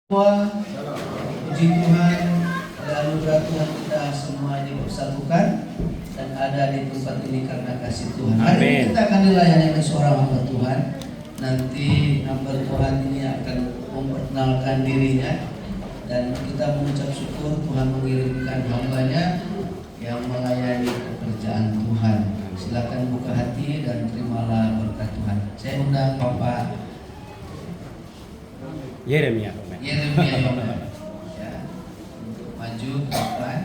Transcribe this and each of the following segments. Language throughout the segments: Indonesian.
Semua puji Tuhan pada anugerah Tuhan kita semua dipersatukan dan ada di tempat ini karena kasih Tuhan. Hari ini kita akan dilayani oleh seorang hamba Tuhan. Nanti hamba Tuhan ini akan memperkenalkan dirinya dan kita mengucap syukur Tuhan mengirimkan hambanya yang melayani pekerjaan Tuhan. Silakan buka hati dan terimalah berkat Tuhan. Saya undang Bapak Yeremia ya, untuk maju ke depan.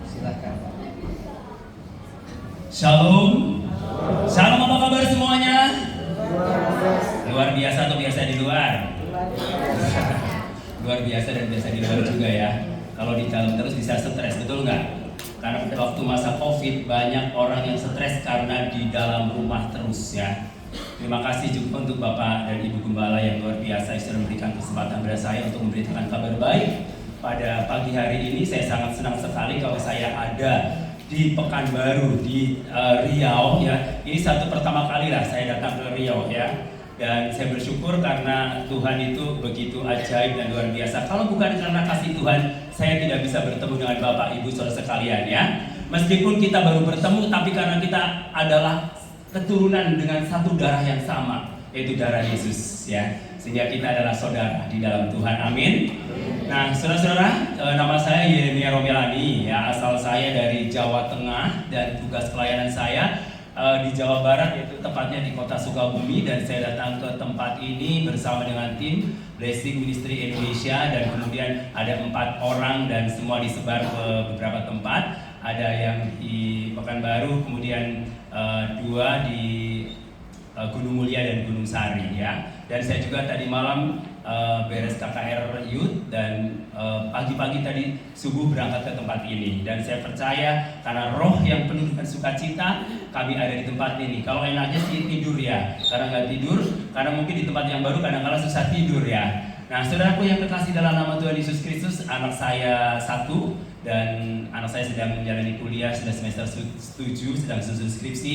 Silakan. Shalom. Shalom, apa kabar semuanya? Luar biasa atau biasa di luar? Luar biasa dan biasa di luar juga ya. Kalau di dalam terus bisa stres, betul nggak? Karena waktu masa COVID banyak orang yang stres karena di dalam rumah terus ya. Terima kasih juga untuk Bapak dan Ibu Gembala yang luar biasa sudah memberikan kesempatan kepada saya untuk memberitakan kabar baik pada pagi hari ini. Saya sangat senang sekali kalau saya ada di Pekanbaru di Riau ya. Ini satu pertama kali lah saya datang ke Riau ya. Dan saya bersyukur karena Tuhan itu begitu ajaib dan luar biasa. Kalau bukan karena kasih Tuhan, saya tidak bisa bertemu dengan Bapak Ibu Saudara sekalian ya. Meskipun kita baru bertemu, tapi karena kita adalah keturunan dengan satu darah yang sama, yaitu darah Yesus ya. Sehingga kita adalah saudara di dalam Tuhan. Amin. Nah, saudara-saudara, nama saya Yeremia Romelani ya. Asal saya dari Jawa Tengah dan tugas pelayanan saya di Jawa Barat, yaitu tepatnya di kota Sukabumi, dan saya datang ke tempat ini bersama dengan tim Blessing Ministry Indonesia dan kemudian ada 4 orang dan semua disebar ke beberapa tempat. Ada yang di Pekanbaru, kemudian 2 di Gunung Mulia dan Gunung Sari ya. Dan saya juga tadi malam beres KKR Youth dan pagi-pagi tadi subuh berangkat ke tempat ini. Dan saya percaya karena roh yang penuh dengan sukacita kami ada di tempat ini. Kalau enaknya sih tidur ya, karena nggak tidur, karena mungkin di tempat yang baru kadang-kadang susah tidur ya. Nah, saudaraku yang terkasih dalam nama Tuhan Yesus Kristus, anak saya 1 dan anak saya sedang menjalani kuliah, sudah semester 7, sedang susun skripsi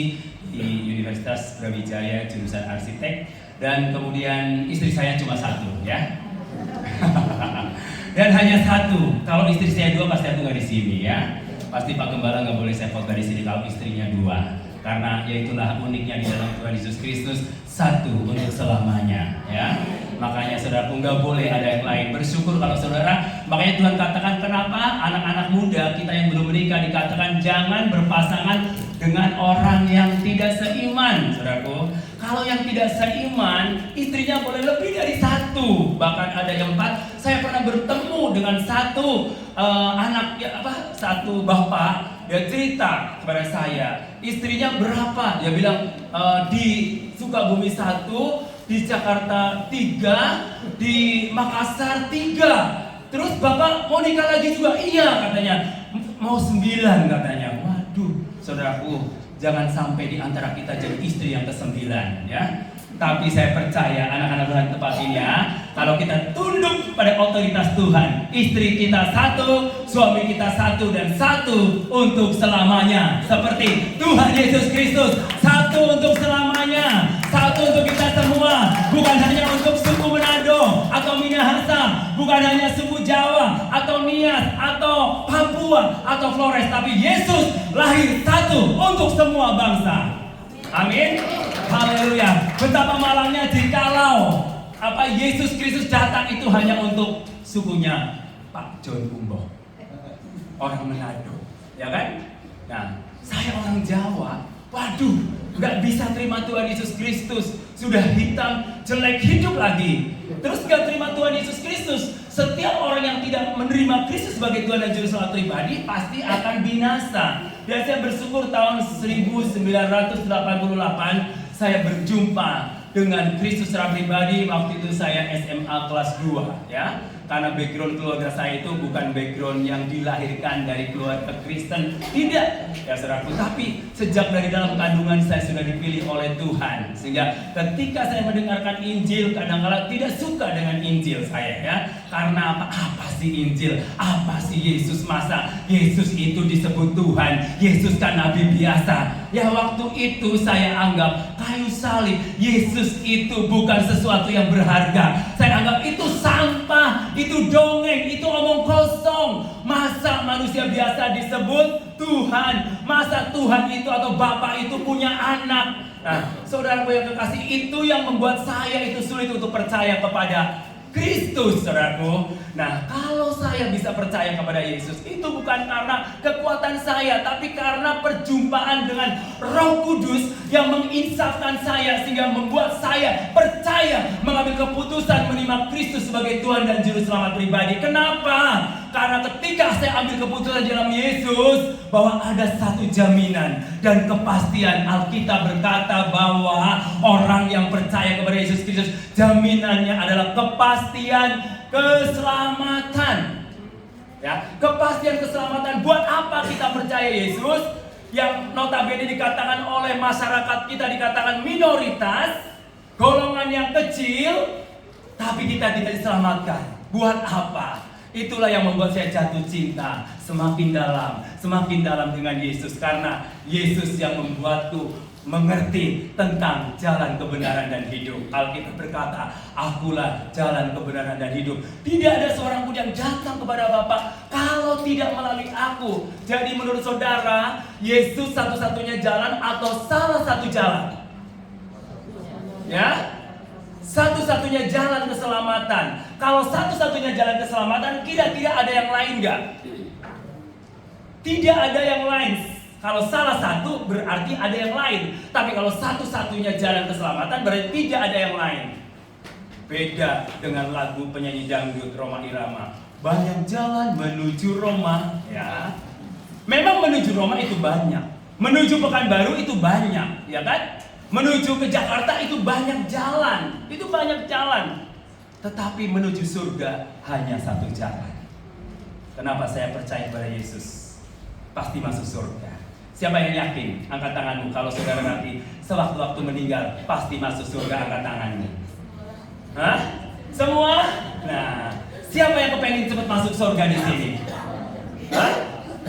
di Universitas Brawijaya jurusan arsitek, dan kemudian istri saya cuma 1 ya. Dan hanya 1. Kalau istri saya 2 pasti aku nggak di sini ya. Pasti Pak Gembala nggak boleh saya khotbah di sini kalau istrinya 2. Karena yaitulah uniknya di dalam Tuhan Yesus Kristus, 1 untuk selamanya ya. Makanya saudaraku nggak boleh ada yang lain. Bersyukur kalau saudara. Makanya Tuhan katakan kenapa anak-anak muda kita yang belum menikah dikatakan jangan berpasangan dengan orang yang tidak seiman, saudaraku. Kalau yang tidak seiman, istrinya boleh lebih dari 1, bahkan ada yang 4. Saya pernah bertemu dengan satu anak ya, satu bapak. Dia cerita kepada saya, istrinya berapa? Dia bilang di Sukabumi 1, di Jakarta 3, di Makassar 3. Terus bapak mau nikah lagi juga? Iya katanya, mau 9 katanya. Waduh, saudaraku, jangan sampai di antara kita jadi istri yang ke-9 ya. Tapi saya percaya anak-anak Tuhan tempat ini ya, kalau kita tunduk pada otoritas Tuhan, istri kita 1, suami kita 1 dan 1 untuk selamanya. Seperti Tuhan Yesus Kristus, 1 untuk selamanya, 1 untuk kita semua. Bukan hanya untuk suku Manado atau Minahasa, bukan hanya suku Jawa atau Nias atau Papua atau Flores, tapi Yesus lahir 1 untuk semua bangsa. Amin. Haleluya. Betapa malangnya jikalau Yesus Kristus datang itu hanya untuk sukunya Pak John Kumbo, orang Manado, ya kan? Nah, saya orang Jawa. Waduh, nggak bisa terima Tuhan Yesus Kristus. Sudah hitam, jelek, hidup lagi. Terus nggak terima Tuhan Yesus Kristus. Setiap orang yang tidak menerima Kristus sebagai Tuhan dan Juru Selamat pribadi pasti akan binasa. Dan saya bersyukur tahun 1988 saya berjumpa dengan Kristus secara pribadi. Waktu itu saya SMA kelas 2 ya. Karena background keluarga saya itu bukan background yang dilahirkan dari keluarga Kristen, tidak ya saudaraku, tapi sejak dari dalam kandungan saya sudah dipilih oleh Tuhan. Sehingga ketika saya mendengarkan Injil, kadang-kadang tidak suka dengan Injil saya ya. Karena apa sih Injil? Apa sih Yesus? Masa Yesus itu disebut Tuhan? Yesus kan nabi biasa. Ya waktu itu saya anggap kayu salib Yesus itu bukan sesuatu yang berharga. Saya anggap itu sampah, itu dongeng, itu omong kosong. Masa manusia biasa disebut Tuhan? Masa Tuhan itu atau Bapa itu punya anak? Nah, saudaraku yang kekasih, itu yang membuat saya itu sulit untuk percaya kepada Kristus, saudaraku. Nah, kalau saya bisa percaya kepada Yesus, itu bukan karena kekuatan saya, tapi karena perjumpaan dengan Roh Kudus yang menginsafkan saya, sehingga membuat saya percaya mengambil keputusan menerima Kristus sebagai Tuhan dan Juru Selamat pribadi. Kenapa? Karena ketika saya ambil keputusan dalam Yesus, bahwa ada satu jaminan dan kepastian. Alkitab berkata bahwa orang yang percaya kepada Yesus Kristus, jaminannya adalah kepastian keselamatan. Ya, kepastian keselamatan. Buat apa kita percaya Yesus? Yang notabene dikatakan oleh masyarakat kita dikatakan minoritas, golongan yang kecil, tapi kita tidak diselamatkan. Buat apa? Itulah yang membuat saya jatuh cinta semakin dalam dengan Yesus. Karena Yesus yang membuatku mengerti tentang jalan kebenaran dan hidup. Alkitab berkata, akulah jalan kebenaran dan hidup. Tidak ada seorang pun yang datang kepada Bapa kalau tidak melalui aku. Jadi menurut saudara, Yesus satu-satunya jalan atau salah satu jalan? Ya? Satu-satunya jalan keselamatan. Kalau satu-satunya jalan keselamatan, kira-kira ada yang lain nggak? Tidak ada yang lain. Kalau salah satu berarti ada yang lain. Tapi kalau satu-satunya jalan keselamatan berarti tidak ada yang lain. Beda dengan lagu penyanyi dangdut Rhoma Irama. Banyak jalan menuju Roma, ya. Memang menuju Roma itu banyak. Menuju Pekanbaru itu banyak, ya kan? Menuju ke Jakarta itu banyak jalan. Itu banyak jalan. Tetapi menuju surga hanya satu jalan. Kenapa saya percaya pada Yesus? Pasti masuk surga. Siapa yang yakin? Angkat tanganmu. Kalau saudara nanti sewaktu-waktu meninggal pasti masuk surga, angkat tanganmu. Hah? Semua? Nah, siapa yang kepengen cepat masuk surga di sini? Hah?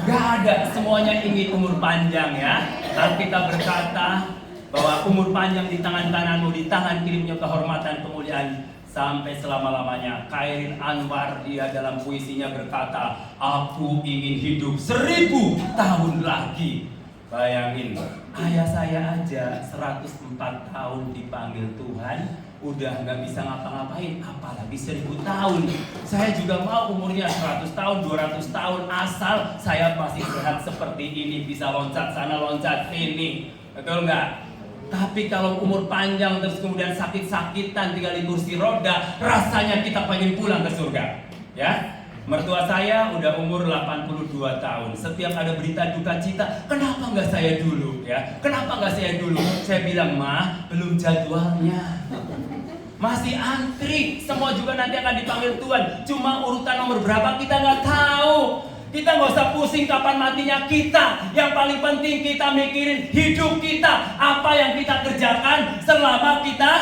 Gak ada. Semuanya ingin umur panjang, ya. Alkitab berkata bahwa umur panjang di tangan kananmu, di tangan kirimu kehormatan, kemuliaan sampai selama-lamanya. Khairin Anwar, dia dalam puisinya berkata, aku ingin hidup 1000 tahun lagi. Bayangin, ayah saya aja 104 tahun dipanggil Tuhan, udah gak bisa ngapa-ngapain, apalagi 1000 tahun. Saya juga mau umurnya 100 tahun, 200 tahun, asal saya masih sehat seperti ini, bisa loncat sana, loncat sini. Betul nggak? Tapi kalau umur panjang terus kemudian sakit-sakitan tinggal di kursi roda, rasanya kita pengen pulang ke surga. Ya, mertua saya udah umur 82 tahun. Setiap ada berita duka cita, kenapa nggak saya dulu? Ya, kenapa nggak saya dulu? Saya bilang, mah belum jadwalnya. Masih antri, semua juga nanti akan dipanggil Tuhan. Cuma urutan nomor berapa kita nggak tahu. Kita nggak usah pusing kapan matinya kita. Yang paling penting kita mikirin hidup kita. Apa yang kita kerjakan selama kita.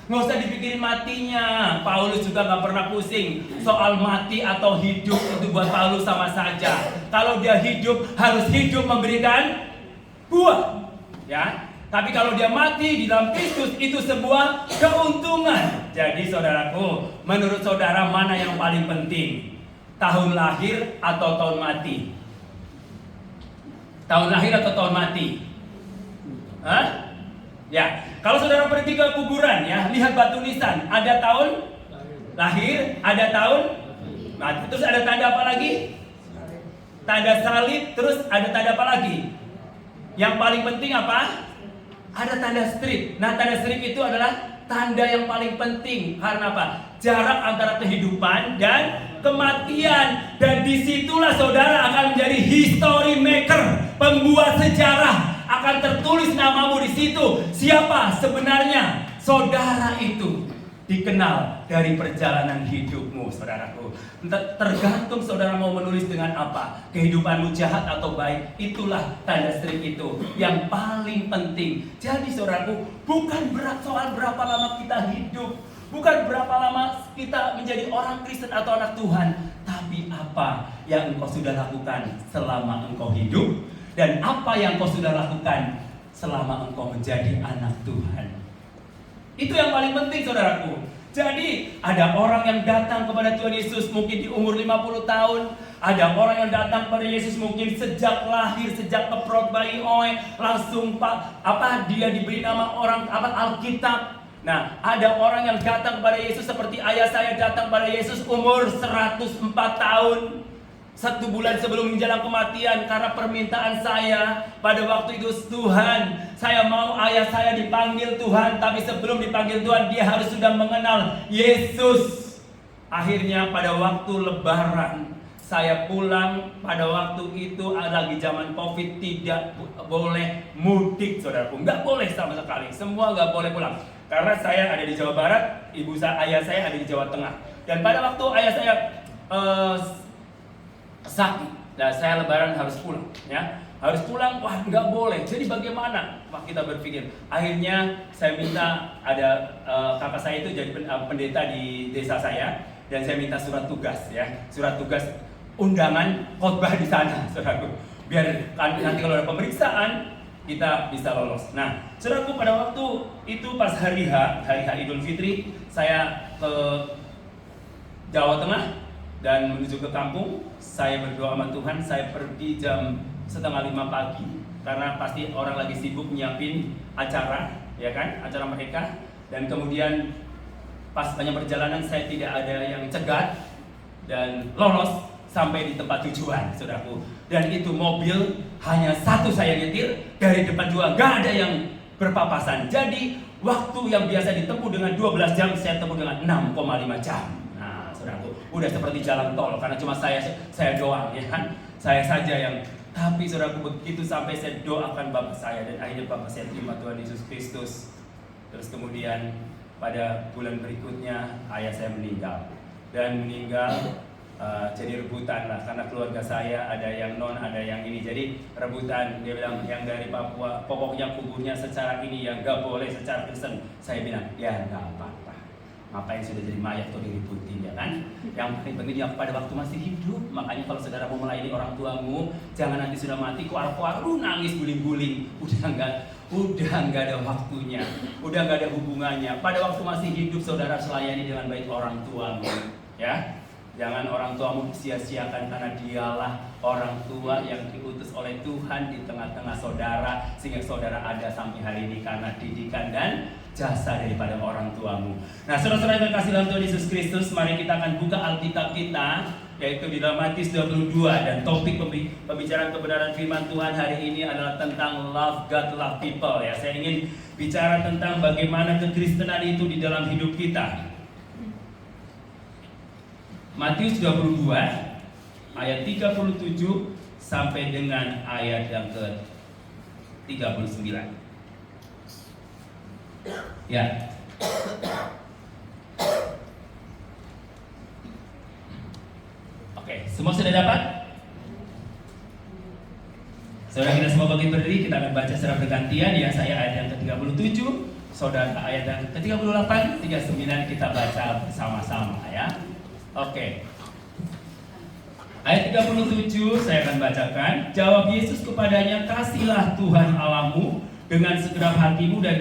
Nggak usah dipikirin matinya. Paulus juga nggak pernah pusing soal mati atau hidup. Itu buat Paulus sama saja. Kalau dia hidup, harus hidup memberikan buah. Ya. Tapi kalau dia mati di dalam Kristus, itu sebuah keuntungan. Jadi saudaraku, menurut saudara mana yang paling penting? Tahun lahir atau tahun mati? Tahun lahir atau tahun mati? Hah? Ya, kalau saudara pergi ke kuburan, ya, lihat batu nisan. Ada tahun lahir, ada tahun mati. Terus ada tanda apa lagi? Tanda salib. Terus ada tanda apa lagi? Yang paling penting apa? Ada tanda strip. Nah, tanda strip itu adalah tanda yang paling penting. Karena apa? Jarak antara kehidupan dan kematian. Dan disitulah saudara akan menjadi history maker, pembuat sejarah. Akan tertulis namamu di situ. Siapa sebenarnya saudara itu? Dikenal dari perjalanan hidupmu, saudaraku. Tergantung saudara mau menulis dengan apa. Kehidupanmu jahat atau baik, itulah tanda strip itu yang paling penting. Jadi saudaraku, bukan soal berapa lama kita hidup, bukan berapa lama kita menjadi orang Kristen atau anak Tuhan, tapi apa yang engkau sudah lakukan selama engkau hidup. dan apa yang kau sudah lakukan selama engkau menjadi anak Tuhan. Itu yang paling penting, saudaraku. Jadi ada orang yang datang kepada Tuhan Yesus mungkin di umur 50 tahun. Ada orang yang datang kepada Yesus mungkin sejak lahir, sejak keperut bayi langsung dia diberi nama orang Alkitab. Nah, ada orang yang datang kepada Yesus seperti ayah saya datang kepada Yesus umur 104 tahun. 1 bulan sebelum menjelang kematian, karena permintaan saya pada waktu itu, Tuhan, saya mau ayah saya dipanggil Tuhan, tapi sebelum dipanggil Tuhan dia harus sudah mengenal Yesus. Akhirnya pada waktu Lebaran saya pulang, pada waktu itu lagi zaman Covid, tidak boleh mudik, saudaraku, nggak boleh sama sekali, semua nggak boleh pulang, karena saya ada di Jawa Barat, ayah saya ada di Jawa Tengah, dan pada waktu ayah saya sakit, nah saya Lebaran harus pulang, ya, harus pulang, wah nggak boleh. Jadi bagaimana? Wah, kita berpikir. Akhirnya saya minta ada kakak saya itu jadi pendeta di desa saya, dan saya minta surat tugas, ya, surat tugas undangan khotbah di sana, saudaraku. Biar nanti kalau ada pemeriksaan kita bisa lolos. Nah, saudaraku, pada waktu itu pas hari H Idul Fitri, saya ke Jawa Tengah dan menuju ke kampung. Saya berdoa sama Tuhan, saya pergi jam 4:30 pagi karena pasti orang lagi sibuk nyiapin acara, ya kan, acara mereka. Dan kemudian pas banyak perjalanan saya tidak ada yang cegat dan lolos sampai di tempat tujuan, saudaraku. Dan itu mobil hanya satu saya nyetir, dari depan juga gak ada yang berpapasan. Jadi waktu yang biasa ditempuh dengan 12 jam saya tempuh dengan 6,5 jam. Udah seperti jalan tol, karena cuma saya doang, ya kan, saya saja yang. Tapi saudaraku, begitu sampai saya doakan bapak saya, dan akhirnya bapak saya terima Tuhan Yesus Kristus. Terus kemudian pada bulan berikutnya ayah saya meninggal, dan meninggal jadi rebutan lah, karena keluarga saya ada yang non, ada yang ini, jadi rebutan. Dia bilang yang dari Papua pokoknya kuburnya secara ini, yang gak boleh secara Kristen. Saya bilang ya gak apa-apa, ngapain sudah jadi mayat atau diributin, ya kan? Yang paling penting yang pada waktu masih hidup. Makanya kalau saudara mau melayani orang tuamu, jangan nanti sudah mati kuar-kuar nangis guling-guling. Udah nggak ada waktunya, udah nggak ada hubungannya. Pada waktu masih hidup saudara selayani dengan baik orang tuamu, ya. Jangan orang tuamu sia-siakan, karena dialah orang tua yang diutus oleh Tuhan di tengah-tengah saudara, sehingga saudara ada sampai hari ini karena didikan dan jasa daripada orang tuamu. Nah, saudara-saudara yang kasih dalam Tuhan Yesus Kristus, mari kita akan buka Alkitab kita, yaitu di dalam Matius 22, dan topik pembicaraan kebenaran firman Tuhan hari ini adalah tentang love God, love people, ya. Saya ingin bicara tentang bagaimana kekristenan itu di dalam hidup kita. Matius 22 ayat 37 sampai dengan ayat yang ke-39. Ya. Oke, semua sudah dapat? Saudara, kita semua bagi berdiri, kita akan baca secara bergantian, ya. Saya ayat yang ke-37, saudara ayat yang ke-38, 39 kita baca bersama-sama, ya. Oke. Ayat 37 saya akan bacakan. Jawab Yesus kepadanya, "Kasihilah Tuhan Allahmu dengan segenap hatimu dan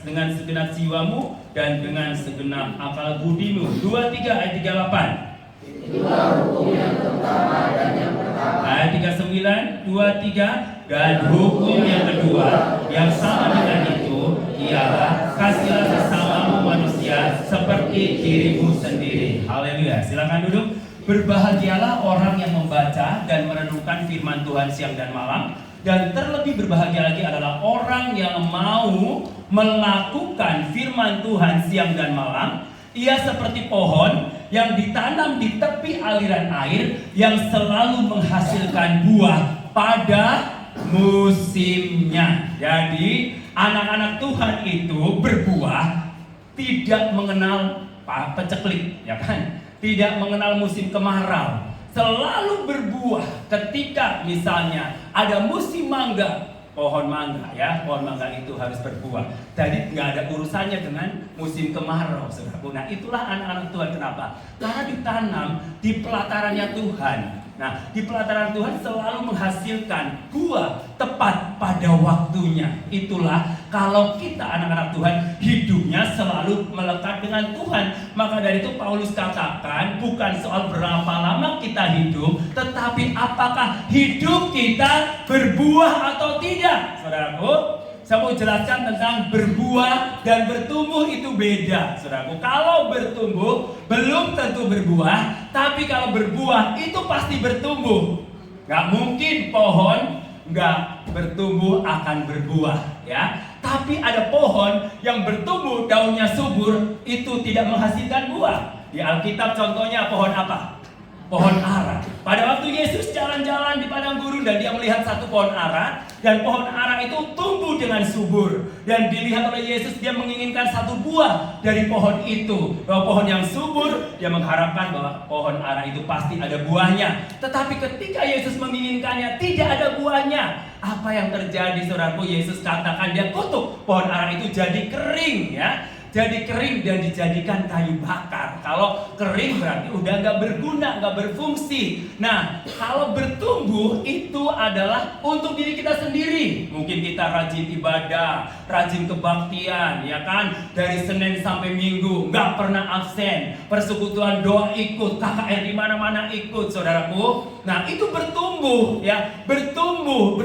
dengan segenap jiwamu dan dengan segenap akal budimu." 23 ayat 38. Itulah hukum yang pertama dan yang pertama. Ayat 39, 23, dan hukum yang kedua yang sama dengan itu ialah kasihilah sesamamu manusia seperti dirimu sendiri. Haleluya. Silakan duduk. Berbahagialah orang yang membaca dan merenungkan firman Tuhan siang dan malam, dan terlebih berbahagia lagi adalah orang yang mau melakukan firman Tuhan siang dan malam. Ia seperti pohon yang ditanam di tepi aliran air, yang selalu menghasilkan buah pada musimnya. Jadi anak-anak Tuhan itu berbuah, tidak mengenal peceklik, ya kan? Tidak mengenal musim kemarau, selalu berbuah. Ketika misalnya ada musim mangga, pohon mangga, ya, pohon mangga itu harus berbuah. Jadi nggak ada urusannya dengan musim kemarau, saudaraku. Nah, itulah anak-anak Tuhan. Kenapa? Karena ditanam di pelatarannya Tuhan. Nah, di pelataran Tuhan selalu menghasilkan buah tepat pada waktunya. Itulah kalau kita anak-anak Tuhan hidupnya selalu melekat dengan Tuhan. Maka dari itu Paulus katakan bukan soal berapa lama kita hidup, tetapi apakah hidup kita berbuah atau tidak. Saudaraku, saya mau jelaskan tentang berbuah dan bertumbuh itu beda, saudaraku. Kalau bertumbuh belum tentu berbuah, tapi kalau berbuah itu pasti bertumbuh. Gak mungkin pohon gak bertumbuh akan berbuah, ya. Tapi ada pohon yang bertumbuh daunnya subur itu tidak menghasilkan buah. Di Alkitab contohnya pohon apa? Pohon ara. Pada waktu Yesus jalan-jalan di padang gurun dan dia melihat satu pohon ara, dan pohon ara itu tumbuh dengan subur, dan dilihat oleh Yesus dia menginginkan satu buah dari pohon itu. Bahwa pohon yang subur, dia mengharapkan bahwa pohon ara itu pasti ada buahnya. Tetapi ketika Yesus menginginkannya tidak ada buahnya. Apa yang terjadi, saudaraku? Yesus katakan dia kutuk pohon ara itu jadi kering, ya. Jadi kering dan dijadikan kayu bakar. Kalau kering berarti udah gak berguna, gak berfungsi. Nah, kalau bertumbuh itu adalah untuk diri kita sendiri. Mungkin kita rajin ibadah, rajin kebaktian, ya kan? Dari Senin sampai Minggu gak pernah absen. Persekutuan doa ikut, KKR di mana-mana ikut, saudaraku. Nah, itu bertumbuh, ya, bertumbuh,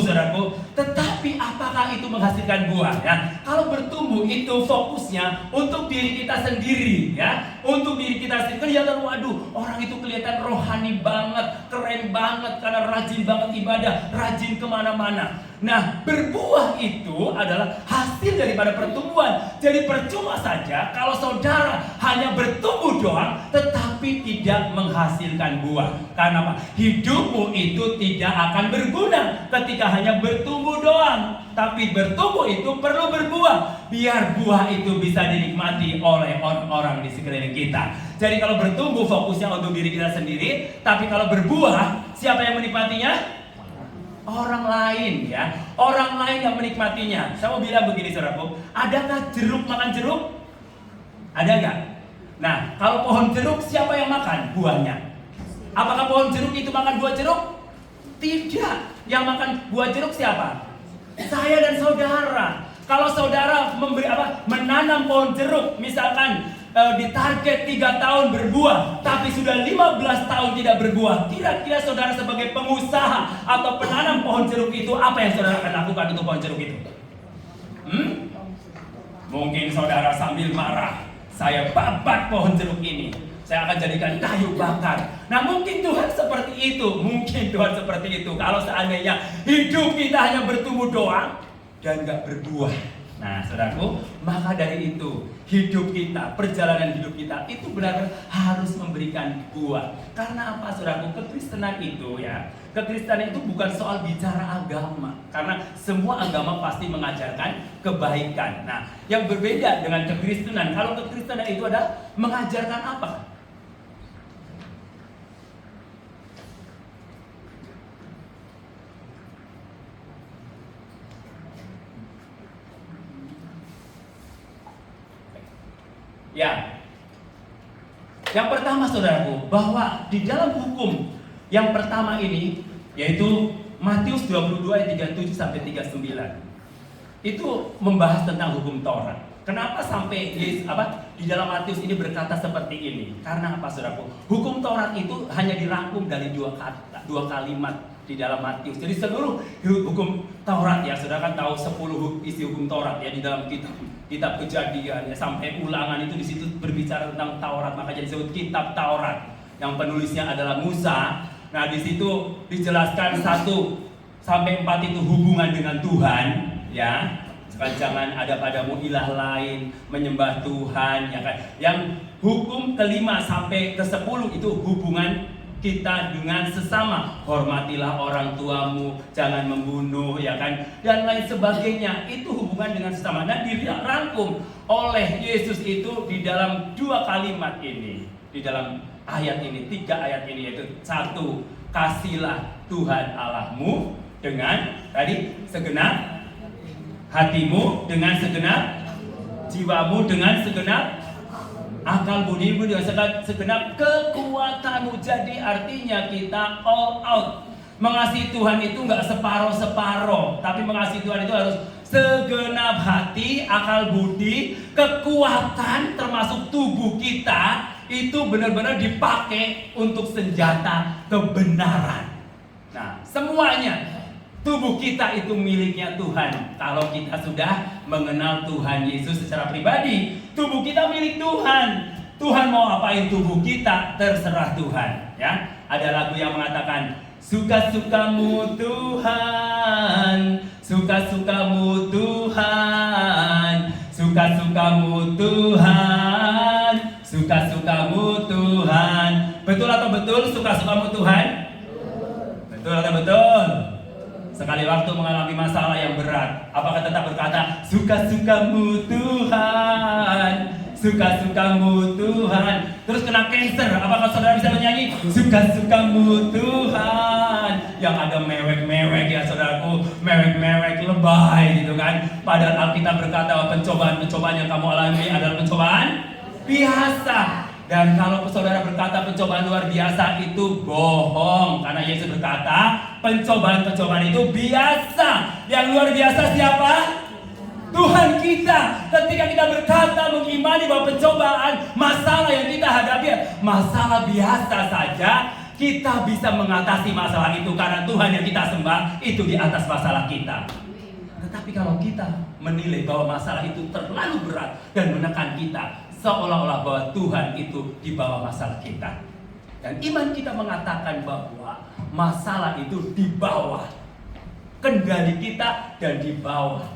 saudaraku. Tetapi apakah itu menghasilkan buah, ya? Kalau bertumbuh itu fokusnya untuk diri kita sendiri, ya, untuk diri kita sendiri. Kelihatan, waduh, orang itu kelihatan rohani banget, keren banget karena rajin banget ibadah, rajin kemana-mana. Nah, berbuah itu adalah hasil daripada pertumbuhan. Jadi percuma saja kalau saudara hanya bertumbuh doang, tetapi tidak menghasilkan buah. Karena apa? Hidupmu itu tidak akan berguna ketika hanya bertumbuh doang. Tapi bertumbuh itu perlu berbuah, biar buah itu bisa dinikmati oleh orang-orang di sekeliling kita. Jadi kalau bertumbuh fokusnya untuk diri kita sendiri, tapi kalau berbuah, siapa yang menikmatinya? Orang lain, ya. Orang lain yang menikmatinya. Saya mau bilang begini, saudaraku, adakah jeruk makan jeruk? Ada nggak? Nah, kalau pohon jeruk siapa yang makan buahnya? Apakah pohon jeruk itu makan buah jeruk? Tidak. Yang makan buah jeruk siapa? Saya dan saudara. Kalau saudara menanam pohon jeruk, misalkan ditarget 3 tahun berbuah, tapi sudah 15 tahun tidak berbuah, kira-kira saudara sebagai pengusaha atau penanam pohon jeruk itu, apa yang saudara akan lakukan untuk pohon jeruk itu? Mungkin saudara sambil marah, saya babat pohon jeruk ini, saya akan jadikan kayu bakar. Nah, mungkin Tuhan seperti itu. Kalau seandainya hidup kita hanya bertumbuh doang dan gak berbuah. Nah, saudaraku, maka dari itu hidup kita, perjalanan hidup kita itu benar-benar harus memberikan buah. Karena apa, saudaraku? Kekristenan itu, ya, kekristenan itu bukan soal bicara agama. Karena semua agama pasti mengajarkan kebaikan. Nah, yang berbeda dengan kekristenan, kalau kekristenan itu adalah mengajarkan apa? Ya, yang pertama, saudaraku, bahwa di dalam hukum yang pertama ini, yaitu Matius 22 ayat 37 sampai 39, itu membahas tentang hukum Taurat. Kenapa sampai di dalam Matius ini berkata seperti ini? Karena apa, saudaraku? Hukum Taurat itu hanya dirangkum dari dua kalimat di dalam Matius. Jadi seluruh hukum Taurat, ya, saudara kan tahu 10 isi hukum Taurat, ya, di dalam kitab Kejadian, ya, sampai Ulangan itu di situ berbicara tentang Taurat, makanya disebut kitab Taurat. Yang penulisnya adalah Musa. Nah, di situ dijelaskan 1 sampai 4 itu hubungan dengan Tuhan, ya. Jangan ada padamu ilah lain, menyembah Tuhan, ya kan. Yang hukum ke-5 sampai ke-10 itu hubungan kita dengan sesama. Hormatilah orang tuamu, jangan membunuh, ya kan, dan lain sebagainya. Itu hubungan dengan sesama. Nah, dirangkum oleh Yesus itu di dalam 2 kalimat ini, di dalam ayat ini, 3 ayat ini, yaitu 1, kasihlah Tuhan Allahmu dengan tadi segenap hatimu, dengan segenap jiwamu, dengan segenap Akal budimu dengan segenap kekuatanmu. Jadi artinya kita all out. Mengasihi Tuhan itu nggak separoh-separoh, tapi mengasihi Tuhan itu harus segenap hati, akal budi, kekuatan termasuk tubuh kita itu benar-benar dipakai untuk senjata kebenaran. Nah, semuanya tubuh kita itu miliknya Tuhan. Kalau kita sudah mengenal Tuhan Yesus secara pribadi, tubuh kita milik Tuhan. Tuhan mau apain tubuh kita, terserah Tuhan. Ya, ada lagu yang mengatakan, suka-sukamu Tuhan, suka-sukamu Tuhan, suka-sukamu Tuhan, suka-sukamu Tuhan. Betul atau betul suka-sukamu Tuhan? Betul atau betul? Sekali waktu mengalami masalah yang berat, apakah tetap berkata, suka-sukamu Tuhan, suka-sukamu Tuhan? Terus kena cancer, apakah saudara bisa menyanyi suka-sukamu Tuhan? Yang ada mewek-mewek ya saudaraku, mewek-mewek lebay gitu kan. Padahal Alkitab berkata pencobaan-pencobaan yang kamu alami adalah pencobaan biasa. Dan kalau saudara berkata pencobaan luar biasa itu bohong. Karena Yesus berkata pencobaan-pencobaan itu biasa. Yang luar biasa siapa? Tuhan kita. Ketika kita berkata mengimani bahwa pencobaan, masalah yang kita hadapi masalah biasa saja, kita bisa mengatasi masalah itu karena Tuhan yang kita sembah itu di atas masalah kita. Tetapi kalau kita menilai bahwa masalah itu terlalu berat dan menekan kita, seolah-olah bahwa Tuhan itu di bawah masalah kita. Dan iman kita mengatakan bahwa masalah itu di bawah kendali kita dan di bawah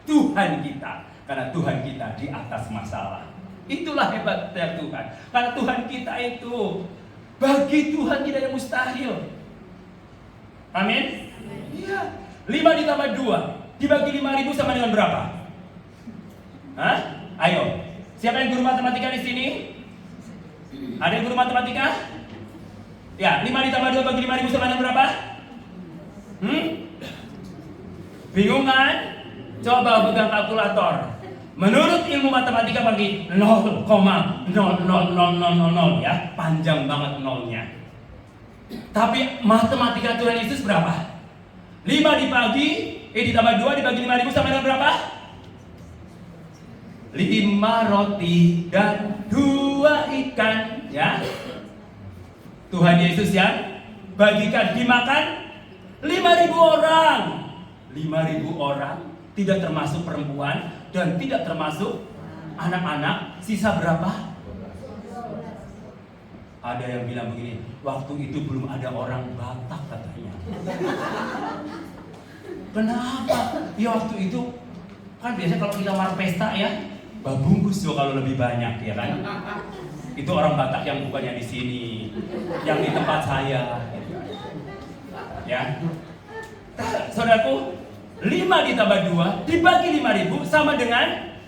Tuhan kita. Karena Tuhan kita di atas masalah. Itulah hebatnya Tuhan. Karena Tuhan kita itu, bagi Tuhan tidak ada mustahil. Amin? Iya. 5 ditambah 2 dibagi 5.000 sama dengan berapa? Hah? Ayo. Siapa yang guru matematika di sini? Ada yang guru matematika? Ya, 5 ditambah 2 bagi 5.000 sama dengan berapa? Bingung kan? Coba pegang kalkulator. Menurut ilmu matematika bagi 0,00000 ya, panjang banget nolnya. Tapi matematika Tuhan Yesus berapa? 5 ditambah 2 dibagi 5.000 sama dengan berapa? 5 roti dan 2 ikan, ya. Tuhan Yesus yang bagikan, dimakan 5.000 orang. 5.000 orang, tidak termasuk perempuan dan tidak termasuk anak-anak. Sisa berapa? Ada yang bilang begini, waktu itu belum ada orang Batak katanya. Kenapa? Ya waktu itu kan biasanya kalau kita mar pesta ya, babungkus tuh kalau lebih banyak ya kan. Itu orang Batak yang bukannya di sini, yang di tempat saya. Ya, saudaraku, 5 ditambah 2 dibagi 5.000 sama dengan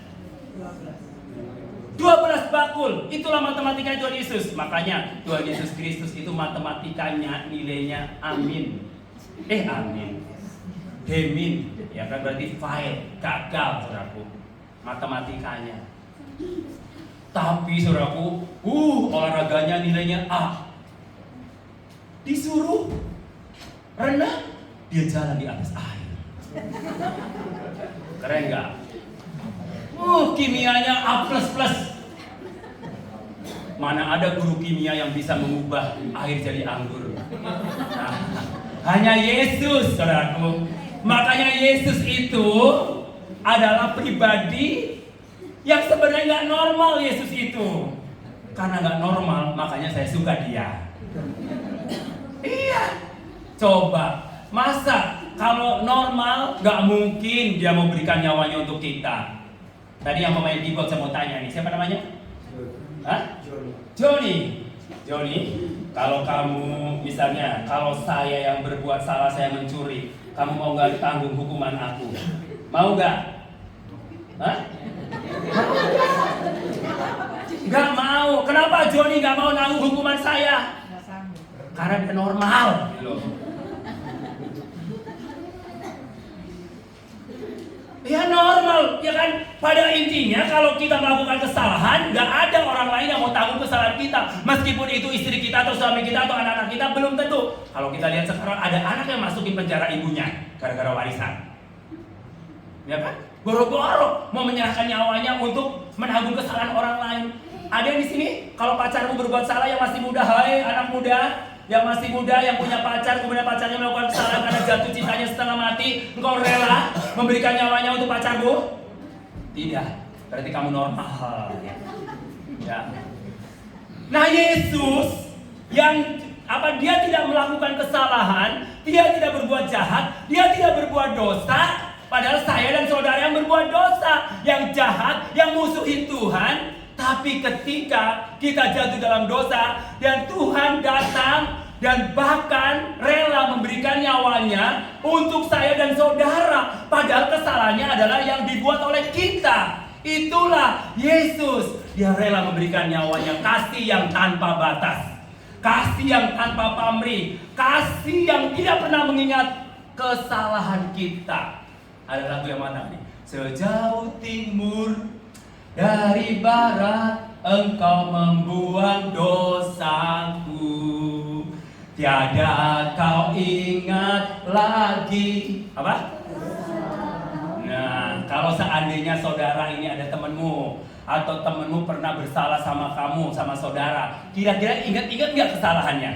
12 bakul. Itulah matematika Tuhan Yesus. Makanya Tuhan Yesus Kristus itu matematikanya nilainya amin. Amin. Demin, ya kan berarti fail, gagal saudaraku. Matematikanya. Tapi saudaraku, olahraganya nilainya A. Disuruh renang, dia jalan di atas air. Keren nggak? Kimianya A++. Mana ada guru kimia yang bisa mengubah air jadi anggur? Nah, hanya Yesus, saudaraku. Makanya Yesus itu adalah pribadi yang sebenarnya nggak normal. Yesus itu karena nggak normal, makanya saya suka dia. Iya, coba masa kalau normal nggak mungkin dia mau berikan nyawanya untuk kita. Tadi yang pemain keyboard saya mau tanya nih, siapa namanya? Hah? Johnny. Kalau kamu misalnya, kalau saya yang berbuat salah, saya mencuri, kamu mau nggak ditanggung hukuman aku? Mau nggak? Hah? Nggak mau. Kenapa Johnny nggak mau nanggung hukuman saya? Karena dia normal. Ya normal, ya kan? pada intinya kalau kita melakukan kesalahan, nggak ada orang lain yang mau tanggung kesalahan kita. Meskipun itu istri kita atau suami kita atau anak-anak kita, belum tentu. Kalau kita lihat sekarang ada anak yang masukin penjara ibunya gara-gara warisan, ya kan? Boro-boro mau menyerahkan nyawanya untuk menanggung kesalahan orang lain. Ada yang di sini kalau pacarmu berbuat salah yang masih muda, hai anak muda yang masih muda yang punya pacar, kemudian pacarnya melakukan kesalahan karena jatuh cintanya setengah mati, engkau rela memberikan nyawanya untuk pacarmu? Tidak, berarti kamu normal. Ya. Nah, Yesus yang dia tidak melakukan kesalahan, dia tidak berbuat jahat, dia tidak berbuat dosa, padahal saya dan saudara yang berbuat dosa, yang jahat, yang musuhin Tuhan. Tapi ketika kita jatuh dalam dosa dan Tuhan datang dan bahkan rela memberikan nyawanya untuk saya dan saudara, padahal kesalahannya adalah yang dibuat oleh kita. Itulah Yesus. Dia rela memberikan nyawanya, kasih yang tanpa batas, kasih yang tanpa pamrih, kasih yang tidak pernah mengingat kesalahan kita. Ada lagu yang mana nih? Sejauh timur dari barat engkau membuang dosaku, tiada kau ingat lagi. Apa? Nah, kalau seandainya saudara ini ada temanmu atau temanmu pernah bersalah sama kamu, sama saudara, kira-kira ingat-ingat nggak kesalahannya?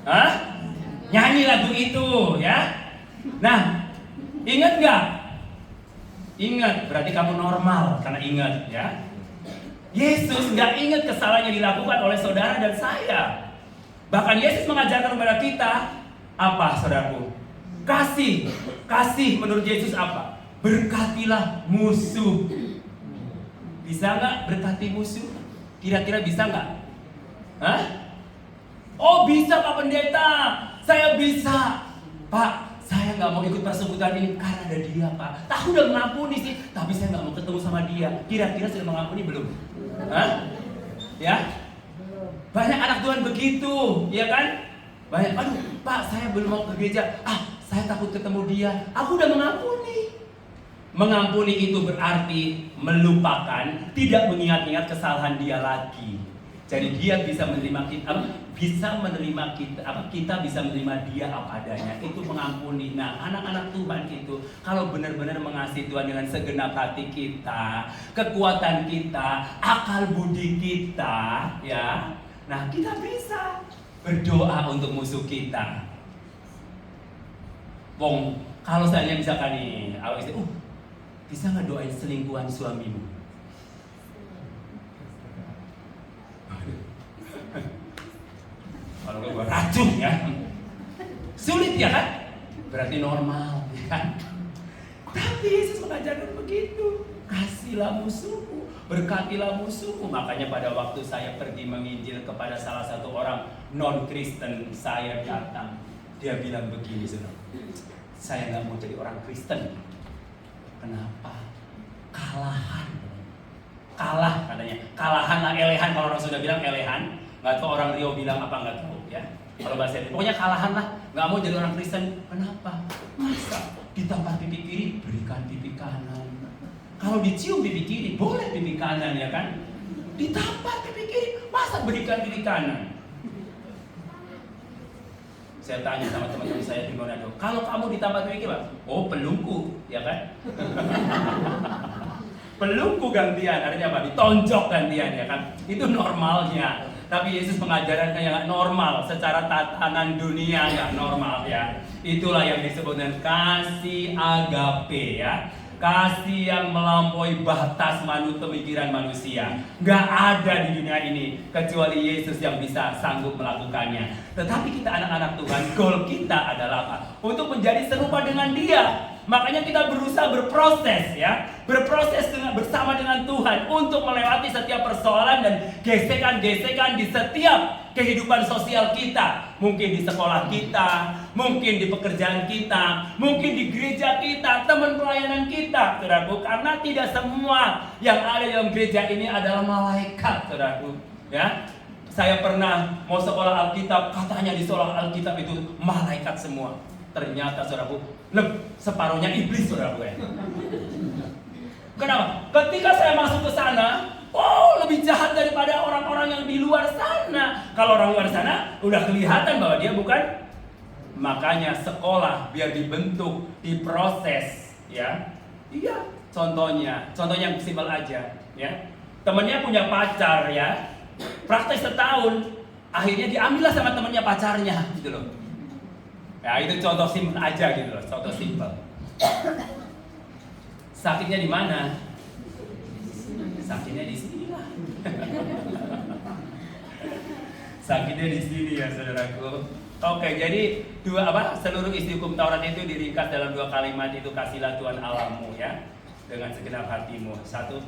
Hah? Nyanyi lagu itu, ya? Nah, ingat nggak? Ingat, berarti kamu normal karena ingat, ya. Yesus nggak ingat kesalahan yang dilakukan oleh saudara dan saya. Bahkan Yesus mengajarkan kepada kita apa, saudaraku? Kasih. Kasih menurut Yesus apa? Berkatilah musuh. Bisa nggak berkati musuh? Kira-kira bisa nggak? Hah? Oh bisa Pak Pendeta, saya bisa. Pak, saya nggak mau ikut persekutuan ini karena ada dia, Pak. Aku udah mengampuni sih, tapi saya nggak mau ketemu sama dia. Kira-kira sudah mengampuni belum? Hah? Ya? Banyak anak Tuhan begitu, ya kan? Banyak, aduh Pak, saya belum mau ke gereja. Saya takut ketemu dia. Aku udah mengampuni. Mengampuni itu berarti melupakan, tidak mengingat-ingat kesalahan dia lagi. Jadi dia bisa menerima kita, kita bisa menerima dia apa adanya. Itu mengampuni. Nah, anak-anak Tuhan itu kalau benar-benar mengasihi Tuhan dengan segenap hati kita, kekuatan kita, akal budi kita, ya. Nah, kita bisa berdoa untuk musuh kita. Kalau saya misalkan nih, istri, bisa nggak doain selingkuhan suamimu? Kalau gue racun ya, sulit ya kan? Berarti normal, ya kan? Tapi Yesus mengajarkan begitu. Kasihlah musuhmu, berkatilah musuhmu. Makanya pada waktu saya pergi menginjil kepada salah satu orang non-Kristen, saya datang. Dia bilang begini, saudara, saya nggak mau jadi orang Kristen. Kenapa? Kalah katanya. Kalahan lah, elehan. Kalau orang sudah bilang elehan, nggak tahu orang Rio bilang apa nggak tahu ya. Kalau bahasa itu, pokoknya kalahan lah. Nggak mau jadi orang Kristen. Kenapa? Masa ditampar pipi kiri, berikan pipi kanan. Kalau dicium pipi kiri, boleh pipi kanan ya kan? Ditampar pipi kiri, masa berikan pipi kanan? Saya tanya sama teman-teman saya di Manado, kalau kamu ditampar pipi kiri, oh pelungku, ya kan? Pelungku gantian, artinya apa? Ditonjok gantian ya kan? Itu normalnya. Tapi Yesus mengajarkan yang normal, secara tatanan dunia nggak normal ya. Itulah yang disebut dengan kasih agape ya. Kasih yang melampaui batas pemikiran manusia. Nggak ada di dunia ini kecuali Yesus yang bisa sanggup melakukannya. Tetapi kita anak-anak Tuhan, goal kita adalah apa? Untuk menjadi serupa dengan Dia. Makanya kita berusaha berproses ya, bersama dengan Tuhan untuk melewati setiap persoalan dan gesekan-gesekan di setiap kehidupan sosial kita. Mungkin di sekolah kita, mungkin di pekerjaan kita, mungkin di gereja kita, teman pelayanan kita, saudaraku. Karena tidak semua yang ada dalam gereja ini adalah malaikat, saudaraku. Ya, saya pernah mau sekolah Alkitab, katanya di sekolah Alkitab itu malaikat semua. Ternyata saudaraku, separuhnya iblis, saudaraku ya. Kenapa? Ketika saya masuk ke sana, lebih jahat daripada orang-orang yang di luar sana. Kalau orang luar sana udah kelihatan bahwa dia bukan. Makanya sekolah biar dibentuk, diproses, ya. Iya, contohnya yang simpel aja, ya. Temennya punya pacar, ya. Praktek setahun, akhirnya diambillah sama temennya pacarnya, gitu loh. Ya, itu contoh simpel aja gitu loh, contoh simpel. Sakitnya di mana? Sakitnya di sini lah. Sakitnya di sini ya, saudaraku. Oke, jadi seluruh isi hukum Taurat itu diringkas dalam 2 kalimat, itu kasihlah Tuhan Allahmu, ya, dengan segenap hatimu.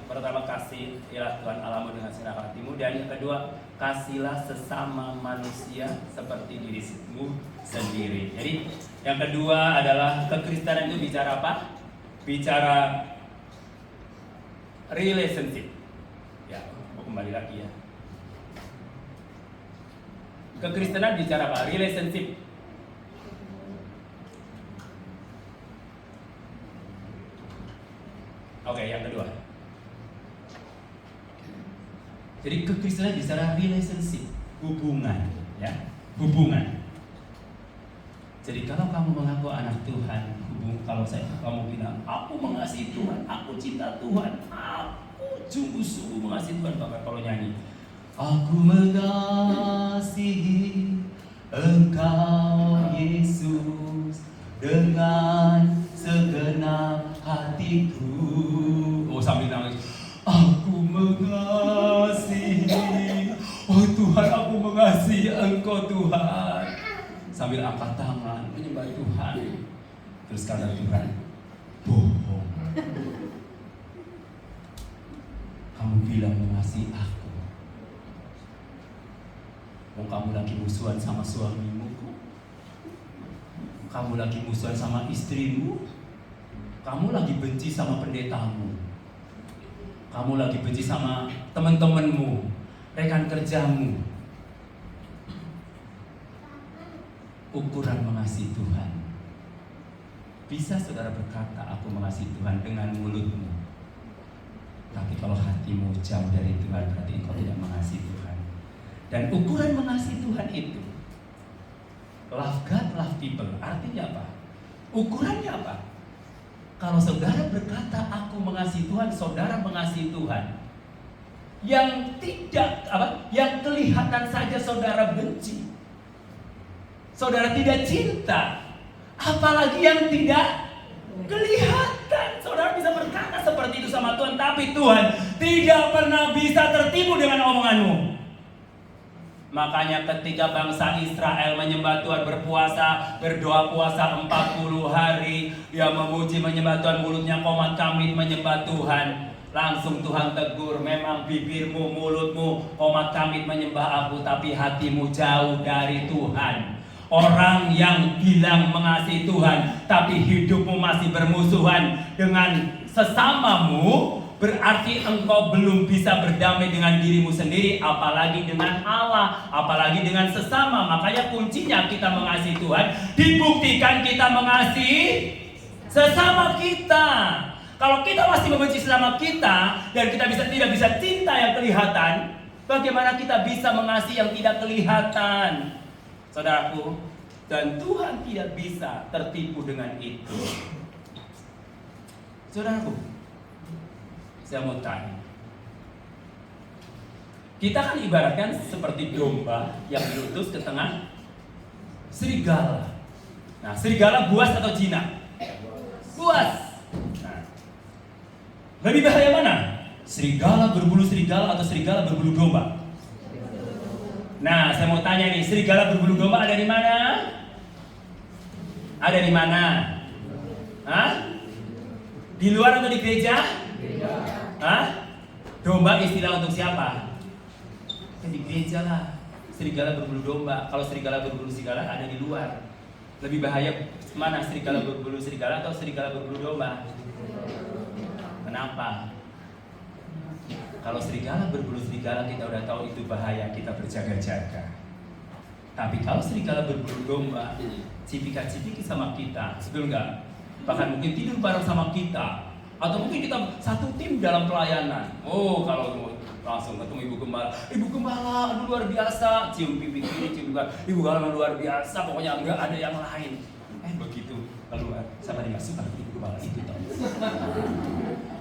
Pertama, kasihlah Tuhan Allahmu dengan segenap hatimu, dan yang kedua, kasihlah sesama manusia seperti dirimu sendiri. Jadi yang kedua adalah kekristenan itu bicara apa? Bicara relationship. Ya, mau kembali lagi ya. Kekristenan bicara apa? Relationship. Oke, yang kedua. Jadi kekristenan bicara relationship, hubungan, ya, hubungan. Jadi kalau kamu mengaku anak Tuhan, kamu bilang, aku mengasihi Tuhan, aku cinta Tuhan, aku sungguh-sungguh mengasihi Tuhan. Kalau nyanyi, aku mengasihi Engkau Yesus dengan segenap hatiku. Sambil nangis, aku mengasihi, Tuhan, aku mengasihi Engkau Tuhan. Sambil angkat tangan menyembah Tuhan. Terus kata Tuhan, bohong. Kamu bilang mengasihi aku, kamu lagi musuhan sama suamimu, kamu lagi musuhan sama istrimu, kamu lagi benci sama pendetamu, kamu lagi benci sama teman-temanmu, rekan kerjamu. Ukuran mengasihi Tuhan, bisa saudara berkata aku mengasihi Tuhan dengan mulutmu, tapi kalau hatimu jauh dari Tuhan, berarti engkau tidak mengasihi Tuhan. Dan ukuran mengasihi Tuhan itu, love God, love people. Artinya apa? Ukurannya apa? Kalau saudara berkata aku mengasihi Tuhan, saudara mengasihi Tuhan. Yang yang kelihatan saja saudara benci, saudara tidak cinta, apalagi yang tidak kelihatan. Saudara bisa berkata seperti itu sama Tuhan, tapi Tuhan tidak pernah bisa tertipu dengan omonganmu. Makanya ketika bangsa Israel menyembah Tuhan, berpuasa, berdoa puasa 40 hari, dia memuji menyembah Tuhan, mulutnya komat kamit menyembah Tuhan. Langsung Tuhan tegur, memang bibirmu, mulutmu komat kamit menyembah aku, tapi hatimu jauh dari Tuhan. Orang yang bilang mengasihi Tuhan, tapi hidupmu masih bermusuhan dengan sesamamu, berarti engkau belum bisa berdamai dengan dirimu sendiri, apalagi dengan Allah, apalagi dengan sesama. Makanya kuncinya kita mengasihi Tuhan, dibuktikan kita mengasihi sesama kita. Kalau kita masih membenci sesama kita, dan kita tidak bisa cinta yang kelihatan, bagaimana kita bisa mengasihi yang tidak kelihatan? Saudaraku, dan Tuhan tidak bisa tertipu dengan itu. Saudaraku, saya mau tanya, kita kan ibaratkan seperti domba yang diutus ke tengah serigala. Nah, serigala buas atau jinak? Buas. Nah, lebih bahaya mana? Serigala berbulu serigala atau serigala berbulu domba? Nah, saya mau tanya nih, serigala berbulu domba ada di mana? Ada di mana? Hah? Di luar atau di gereja? Hah? Domba istilah untuk siapa? Di gereja lah. Serigala berbulu domba. Kalau serigala berbulu serigala ada di luar. Lebih bahaya mana, serigala berbulu serigala atau serigala berbulu domba? Kenapa? Kalau serigala berbulu serigala kita udah tahu itu bahaya, kita berjaga-jaga. Tapi kalau serigala berbulu domba, cipika-cipiki sama kita, sebelum enggak, bahkan mungkin tidur bareng sama kita, Atau mungkin kita satu tim dalam pelayanan. Oh, kalau langsung ketemu Ibu Gembala, aduh luar biasa, cium pipi kiri, cium pipi, Ibu Gembala luar biasa, pokoknya enggak ada yang lain. Begitu keluar, sama dimasuk Ibu Gembala itu toh.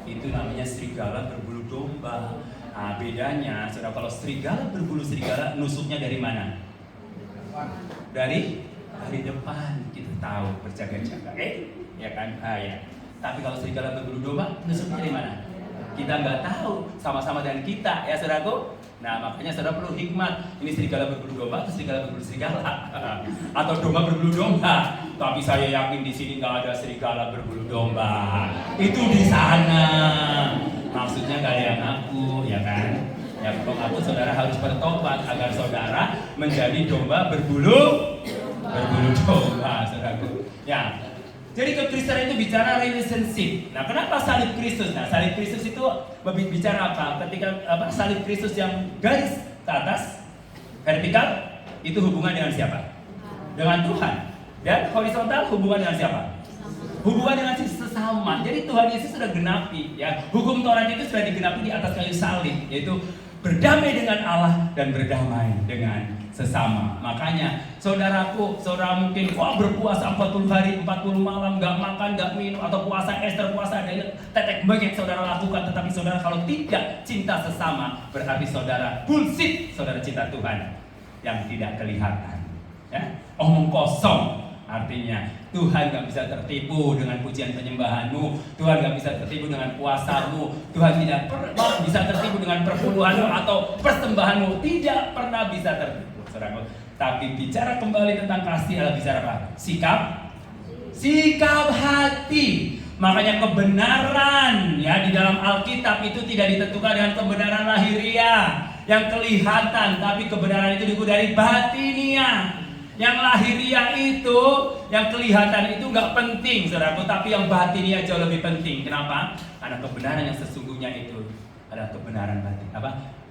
Itu namanya serigala berbulu domba. Nah, bedanya, saudara, kalau serigala berbulu serigala, nusuknya dari mana? Dari depan, kita tahu berjaga-jaga, ya kan? Ya. Tapi kalau serigala berbulu domba, nusuknya dari mana? Kita nggak tahu, sama-sama dengan kita, ya saudaraku. Nah, makanya saudara perlu hikmat. Ini serigala berbulu domba atau serigala berbulu serigala? Atau domba berbulu domba? Tapi saya yakin di sini nggak ada serigala berbulu domba. Itu di sana. Maksudnya nggak ada yang ngaku, ya kan? Ya, kalau ngaku saudara harus bertobat agar saudara menjadi domba berbulu domba, saudaraku. Ya. Jadi kekristenan itu bicara relationship. Nah, kenapa salib Kristus? Nah, salib Kristus itu bicara apa? Ketika salib Kristus yang garis ke atas, vertikal, itu hubungan dengan siapa? Dengan Tuhan. Dan horizontal hubungan dengan siapa? Hubungan dengan sesama. Jadi Tuhan Yesus sudah genapi, ya. Hukum Taurat itu sudah digenapi di atas kayu salib, yaitu berdamai dengan Allah dan berdamai dengan sesama. Makanya saudaraku, saudara mungkin berpuasa 40 hari 40 malam, gak makan, gak minum, atau puasa Esther, puasa ada tetek bengek saudara lakukan, tetapi saudara kalau tidak cinta sesama, berarti saudara bullshit, saudara cinta Tuhan yang tidak kelihatan, ya, omong kosong. Artinya Tuhan gak bisa tertipu dengan pujian penyembahanmu, Tuhan gak bisa tertipu dengan puasamu, Tuhan tidak bisa tertipu dengan perpuluhanmu atau persembahanmu, tidak pernah bisa tertipu, saudara. Tapi bicara kembali tentang kasih adalah bicara apa? Sikap hati. Makanya kebenaran, ya, di dalam Alkitab itu tidak ditentukan dengan kebenaran lahiriah yang kelihatan, tapi kebenaran itu diukur dari batiniah. Yang lahiriah itu, yang kelihatan itu nggak penting, saudaraku, tapi yang batiniah jauh lebih penting. Kenapa? Karena kebenaran yang sesungguhnya itu adalah kebenaran batin.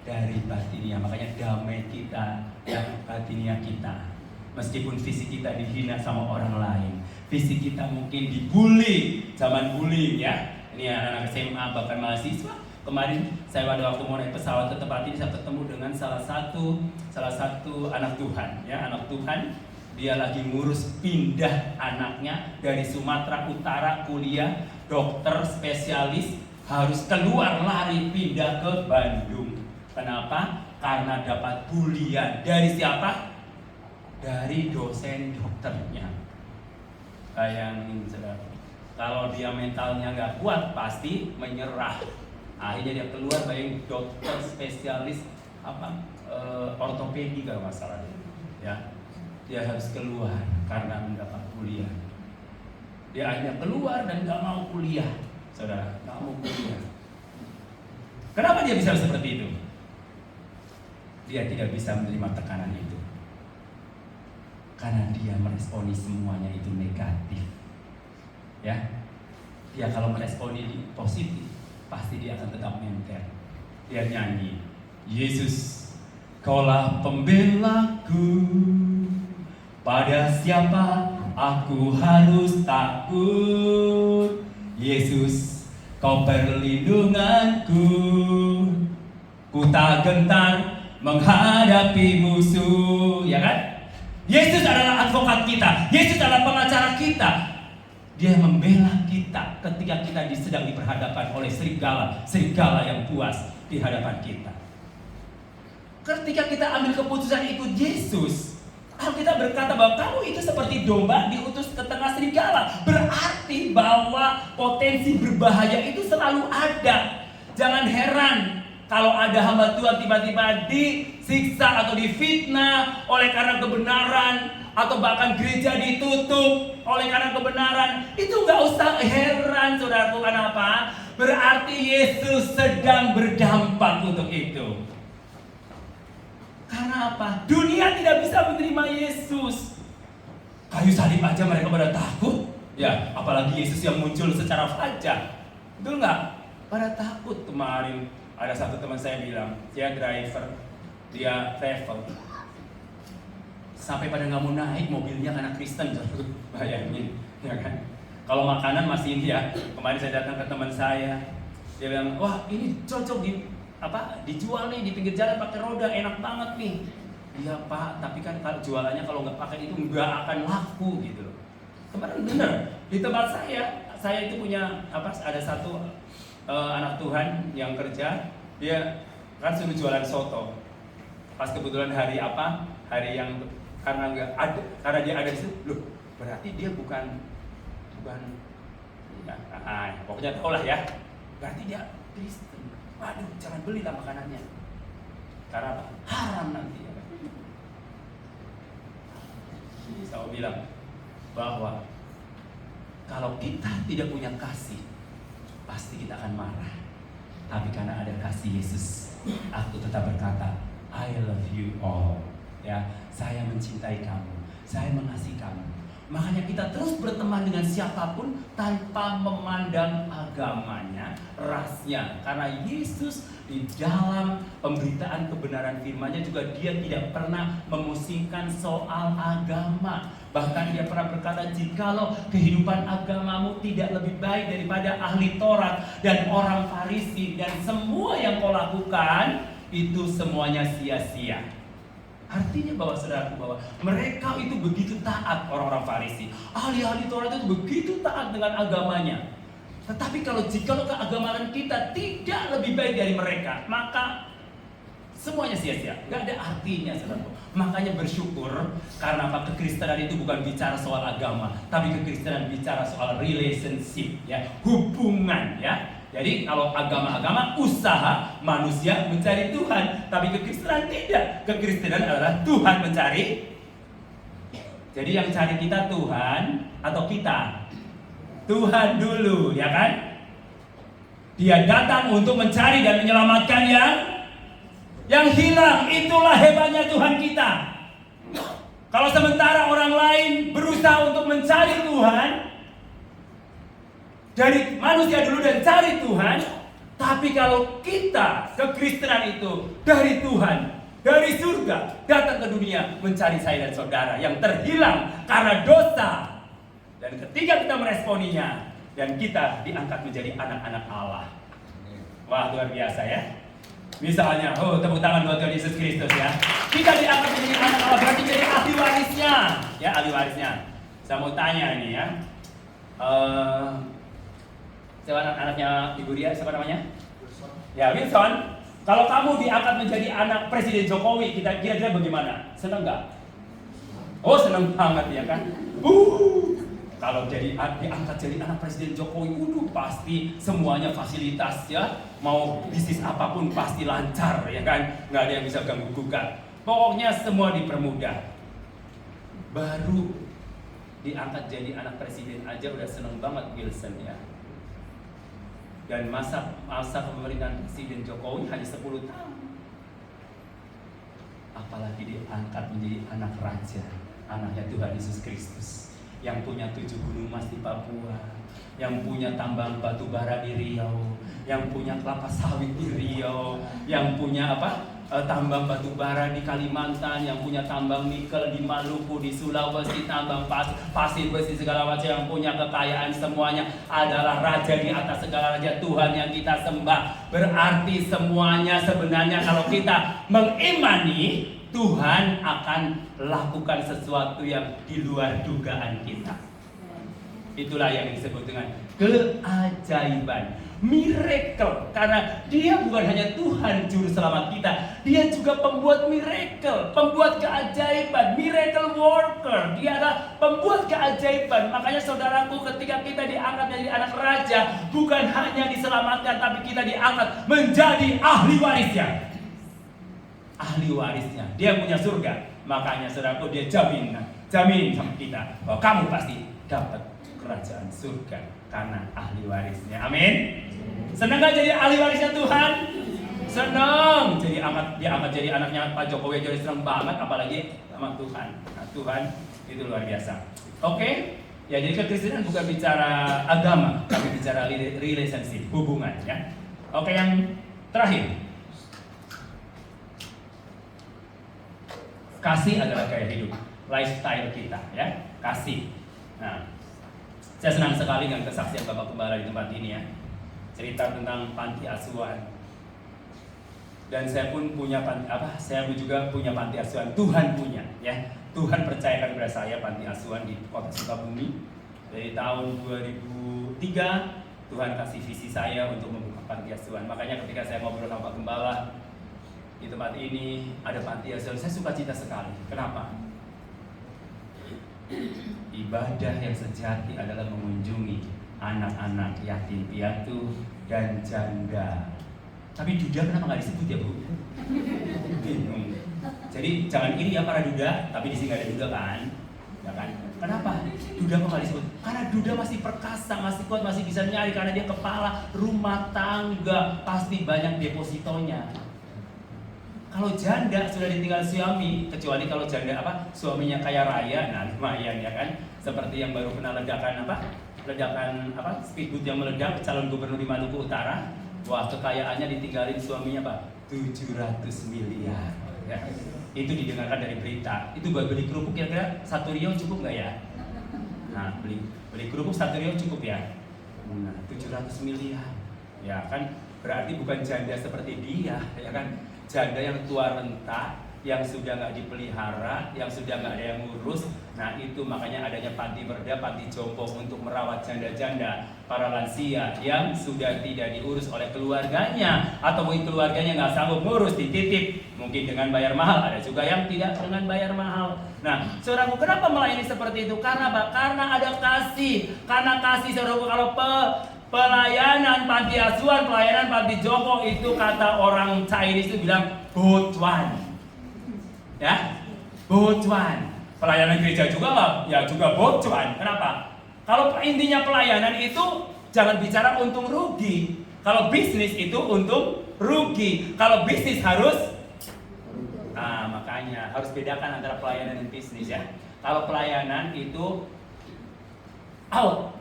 Dari batiniah. Makanya damai kita, ya, batiniah kita. Meskipun fisik kita dihina sama orang lain, fisik kita mungkin dibully, zaman bullying, ya. Ini anak-anak SMA bahkan mahasiswa. Kemarin saya pada waktu mau naik pesawat ke tempat ini, saya ketemu dengan salah satu anak Tuhan, ya, anak Tuhan. Dia lagi ngurus pindah anaknya dari Sumatera Utara, kuliah dokter spesialis, harus keluar lari pindah ke Bandung. Kenapa? Karena dapat bulian dari siapa? Dari dosen dokternya. Bayangin, saudara, kalau dia mentalnya nggak kuat pasti menyerah. Akhirnya dia keluar, bayangin, dokter spesialis ortopedi kalau nggak salah, ya. Dia harus keluar karena mendapat kuliah. Dia akhirnya keluar dan nggak mau kuliah, saudara, nggak mau kuliah. Kenapa dia bisa seperti itu? Dia tidak bisa menerima tekanan itu karena dia meresponi semuanya itu negatif, ya. Dia kalau meresponi positif, pasti dia akan tetap menter. Dia nyanyi, Yesus, Kaulah pembelaku, pada siapa aku harus takut? Yesus, Kau perlindunganku, ku tak gentar menghadapi musuh, ya kan? Yesus adalah advokat kita, Yesus adalah pengacara kita. Dia membela kita ketika kita sedang diperhadapkan oleh serigala yang buas di hadapan kita. Ketika kita ambil keputusan ikut Yesus, Alkitab berkata bahwa kamu itu seperti domba diutus ke tengah serigala. Berarti bahwa potensi berbahaya itu selalu ada. Jangan heran kalau ada hamba Tuhan tiba-tiba disiksa atau difitnah oleh karena kebenaran, atau bahkan gereja ditutup oleh karena kebenaran. Itu gak usah heran, saudaraku. Kenapa? Berarti Yesus sedang berdampak untuk itu. Karena apa? Dunia tidak bisa menerima Yesus. Kayu salib aja mereka pada takut, ya, apalagi Yesus yang muncul secara fajar. Betul nggak? Pada takut. Kemarin ada satu teman saya bilang, dia driver, dia travel, sampai pada nggak mau naik mobilnya karena Kristen. Bayangin, ya kan? Kalau makanan masih ini ya. Kemarin saya datang ke teman saya, dia bilang, wah ini cocok dijual nih di pinggir jalan pakai roda, enak banget nih. Iya Pak, tapi kan kalau jualannya kalau nggak pakai itu nggak akan laku gitu loh. Kemarin bener di tempat saya itu punya ada satu anak Tuhan yang kerja, dia kan suruh jualan soto. Pas kebetulan hari yang karena dia ada di situ, loh berarti dia bukan ya, pokoknya tau lah ya, berarti dia Kristen. Waduh, jangan belilah makanannya karena apa? Haram nanti ya. Jadi saya bilang bahwa kalau kita tidak punya kasih, pasti kita akan marah. Tapi karena ada kasih Yesus, aku tetap berkata, I love you all. Ya, saya mencintai kamu, saya mengasihi kamu. Makanya kita terus berteman dengan siapapun tanpa memandang agamanya, rasnya. Karena Yesus di dalam pemberitaan kebenaran firman-Nya juga dia tidak pernah memusingkan soal agama. Bahkan dia pernah berkata, jikalau kehidupan agamamu tidak lebih baik daripada ahli Taurat dan orang Farisi, dan semua yang kau lakukan itu semuanya sia-sia. Artinya bahwa saudaraku, bahwa mereka itu begitu taat, orang-orang Farisi, ahli-ahli Taurat itu begitu taat dengan agamanya. Tetapi kalau keagamaan kita tidak lebih baik dari mereka, maka semuanya sia-sia, nggak ada artinya, saudaraku. Makanya bersyukur, karena apa? Kekristenan itu bukan bicara soal agama, tapi kekristenan bicara soal relationship, ya, hubungan, ya. Jadi kalau agama-agama usaha manusia mencari Tuhan, tapi kekristenan tidak. Kekristenan adalah Tuhan mencari. Jadi yang cari kita Tuhan atau kita? Tuhan dulu, ya kan? Dia datang untuk mencari dan menyelamatkan yang hilang. Itulah hebatnya Tuhan kita. Kalau sementara orang lain berusaha untuk mencari Tuhan dari manusia dulu dan cari Tuhan, tapi kalau kita kekristenan itu dari Tuhan, dari surga datang ke dunia mencari saya dan saudara yang terhilang karena dosa. Dan ketika kita meresponinya, dan kita diangkat menjadi anak-anak Allah. Wah, luar biasa ya. Misalnya, tepuk tangan buat Tuhan Yesus Kristus ya. Kita diangkat menjadi anak Allah, berarti jadi ahli warisnya. Ya, ahli warisnya. Saya mau tanya ini ya. Siapa anaknya Ibu Ria, siapa namanya? Ya, Wilson. Kalau kamu diangkat menjadi anak Presiden Jokowi, kita kira-kira bagaimana? Senang nggak? Oh, senang banget ya kan? Kalau diangkat jadi anak Presiden Jokowi, pasti semuanya fasilitas ya, mau bisnis apapun pasti lancar ya kan, nggak ada yang bisa ganggu gugat. Pokoknya semua dipermudah. Baru diangkat jadi anak presiden aja udah seneng banget Wilson ya. Dan masa pemerintahan Presiden Jokowi hanya 10 tahun. Apalagi diangkat menjadi anak raja, anaknya Tuhan Yesus Kristus, yang punya 7 gunung emas di Papua, yang punya tambang batu bara di Riau, yang punya kelapa sawit di Riau, yang punya tambang batu bara di Kalimantan, yang punya tambang nikel di Maluku, di Sulawesi, tambang pasir besi segala macam, yang punya kekayaan semuanya, adalah raja di atas segala raja, Tuhan yang kita sembah. Berarti semuanya sebenarnya kalau kita mengimani, Tuhan akan lakukan sesuatu yang di luar dugaan kita. Itulah yang disebut dengan keajaiban, miracle. Karena dia bukan hanya Tuhan juru selamat kita, dia juga pembuat miracle, pembuat keajaiban, miracle worker. Dia adalah pembuat keajaiban. Makanya saudaraku, ketika kita diangkat menjadi anak raja, bukan hanya diselamatkan, tapi kita diangkat menjadi ahli warisnya. Ahli warisnya, dia punya surga. Makanya saudaraku, dia jamin sama kita bahwa kamu pasti dapat kerajaan surga karena ahli warisnya. Amin. Senang gak jadi ahli warisnya Tuhan? Senang. Diangkat jadi anaknya Pak Jokowi, jadi senang banget, apalagi sama Tuhan. Nah, Tuhan itu luar biasa. Oke? Ya, jadi kekristenan bukan bicara agama, tapi bicara relationship, hubungan ya. Oke, yang terakhir. Kasih adalah gaya hidup, lifestyle kita ya. Kasih. Nah, Saya senang sekali dengan kesaksian Bapak Gembala di tempat ini ya. Cerita tentang panti asuhan. Dan saya pun punya saya juga punya panti asuhan. Tuhan punya ya. Tuhan percayakan kepada saya panti asuhan di Kota Sukabumi. Dari tahun 2003 Tuhan kasih visi saya untuk membuka panti asuhan. Makanya ketika saya ngobrol sama Pak Gembala di tempat ini ada panti asuhan, saya suka cita sekali. Kenapa? Ibadah yang sejati adalah mengunjungi anak-anak yatim piatu dan janda. Tapi duda kenapa nggak disebut ya Bu? Bingung. Jadi jangan iri ya para duda, tapi di sini nggak ada duda kan? Ya kan? Kenapa? Duda kok nggak disebut? Karena duda masih perkasa, masih kuat, masih bisa nyari karena dia kepala rumah tangga, pasti banyak depositonya. Kalau janda sudah ditinggal suami, kecuali kalau janda suaminya kaya raya, nah lumayan ya kan. Seperti yang baru kena ledakan speedboat yang meledak calon gubernur di Maluku Utara. Wah, kekayaannya ditinggalin suaminya 700 miliar. Ya. Itu didengarkan dari berita. Itu buat beli kerupuk kira-kira 1 riau cukup nggak ya? Nah, beli kerupuk 1 riau cukup ya? Nah, 700 miliar. Ya kan, berarti bukan janda seperti dia, ya kan? Janda yang tua renta, yang sudah nggak dipelihara, yang sudah nggak ada yang ngurus. Nah itu makanya adanya panti berda, panti jompo untuk merawat janda-janda, para lansia yang sudah tidak diurus oleh keluarganya, atau mungkin keluarganya nggak sanggup ngurus, dititip, mungkin dengan bayar mahal. Ada juga yang tidak dengan bayar mahal. Nah, saudaraku, kenapa melayani seperti itu? Karena apa? Karena ada kasih. Karena kasih, saudaraku, kalau pelayanan panti asuhan, pelayanan panti jompo itu kata orang Chinese itu bilang bocuan, ya, bocuan. Pelayanan gereja juga lah, ya juga bocuan. Kenapa? Kalau intinya pelayanan itu jangan bicara untung rugi. Kalau bisnis itu untung rugi. Kalau bisnis harus, makanya harus bedakan antara pelayanan dan bisnis ya. Kalau pelayanan itu out,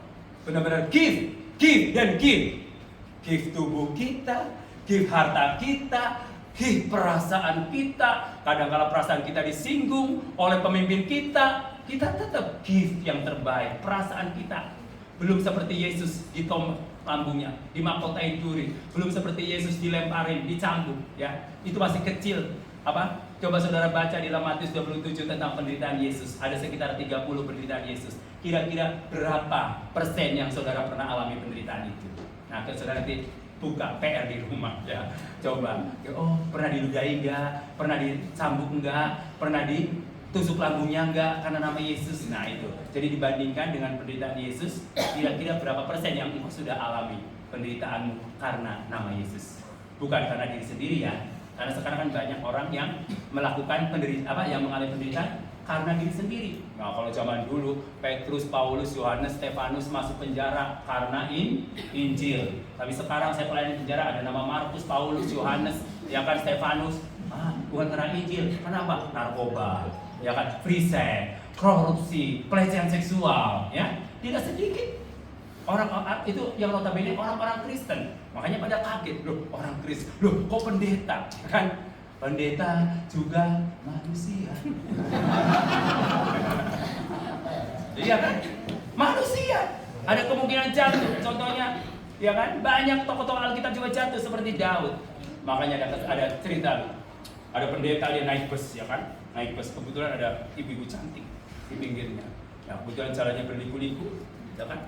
benar-benar give dan give tubuh kita, give harta kita, give perasaan kita. Kadang-kala perasaan kita disinggung oleh pemimpin kita tetap give yang terbaik. Perasaan kita belum seperti Yesus ditomah lambungnya, dimahkotai duri, belum seperti Yesus dilemparin, dicambuk ya. Itu masih kecil. Coba saudara baca di dalam Matius 27 tentang penderitaan Yesus. Ada sekitar 30 penderitaan Yesus. Kira-kira berapa persen yang saudara pernah alami penderitaan itu? Nah, kalau saudara nanti buka PR di rumah ya. Coba, pernah diludahi enggak? Pernah dicambuk enggak? Pernah ditusuk lambungnya enggak karena nama Yesus? Nah, itu. Jadi dibandingkan dengan penderitaan Yesus, kira-kira berapa persen yang engkau sudah alami penderitaanmu karena nama Yesus? Bukan karena diri sendiri ya. Karena sekarang kan banyak orang yang melakukan yang mengalami penderitaan karena diri sendiri. Nah, kalau zaman dulu Petrus, Paulus, Yohanes, Stefanus masuk penjara karena Injil. Tapi sekarang saya pelayan di penjara ada nama Markus, Paulus, Yohanes, ya kan, Stefanus. Bukan karena Injil. Kenapa? Narkoba, ya kan, free sex, korupsi, pelecehan seksual, ya. Tidak sedikit orang itu yang notabene orang-orang Kristen. Makanya pada kaget, loh orang Kristen, loh kok pendeta, kan? Pendeta juga manusia. Iya kan? Manusia. Ada kemungkinan jatuh. Contohnya, ya kan? Banyak tokoh-tokoh Alkitab juga jatuh seperti Daud. Makanya ada cerita, ada pendeta dia naik bus, ya kan? Naik bus, kebetulan ada ibu-ibu cantik di pinggirnya. Ya, kebetulan caranya berliku-liku, ya kan?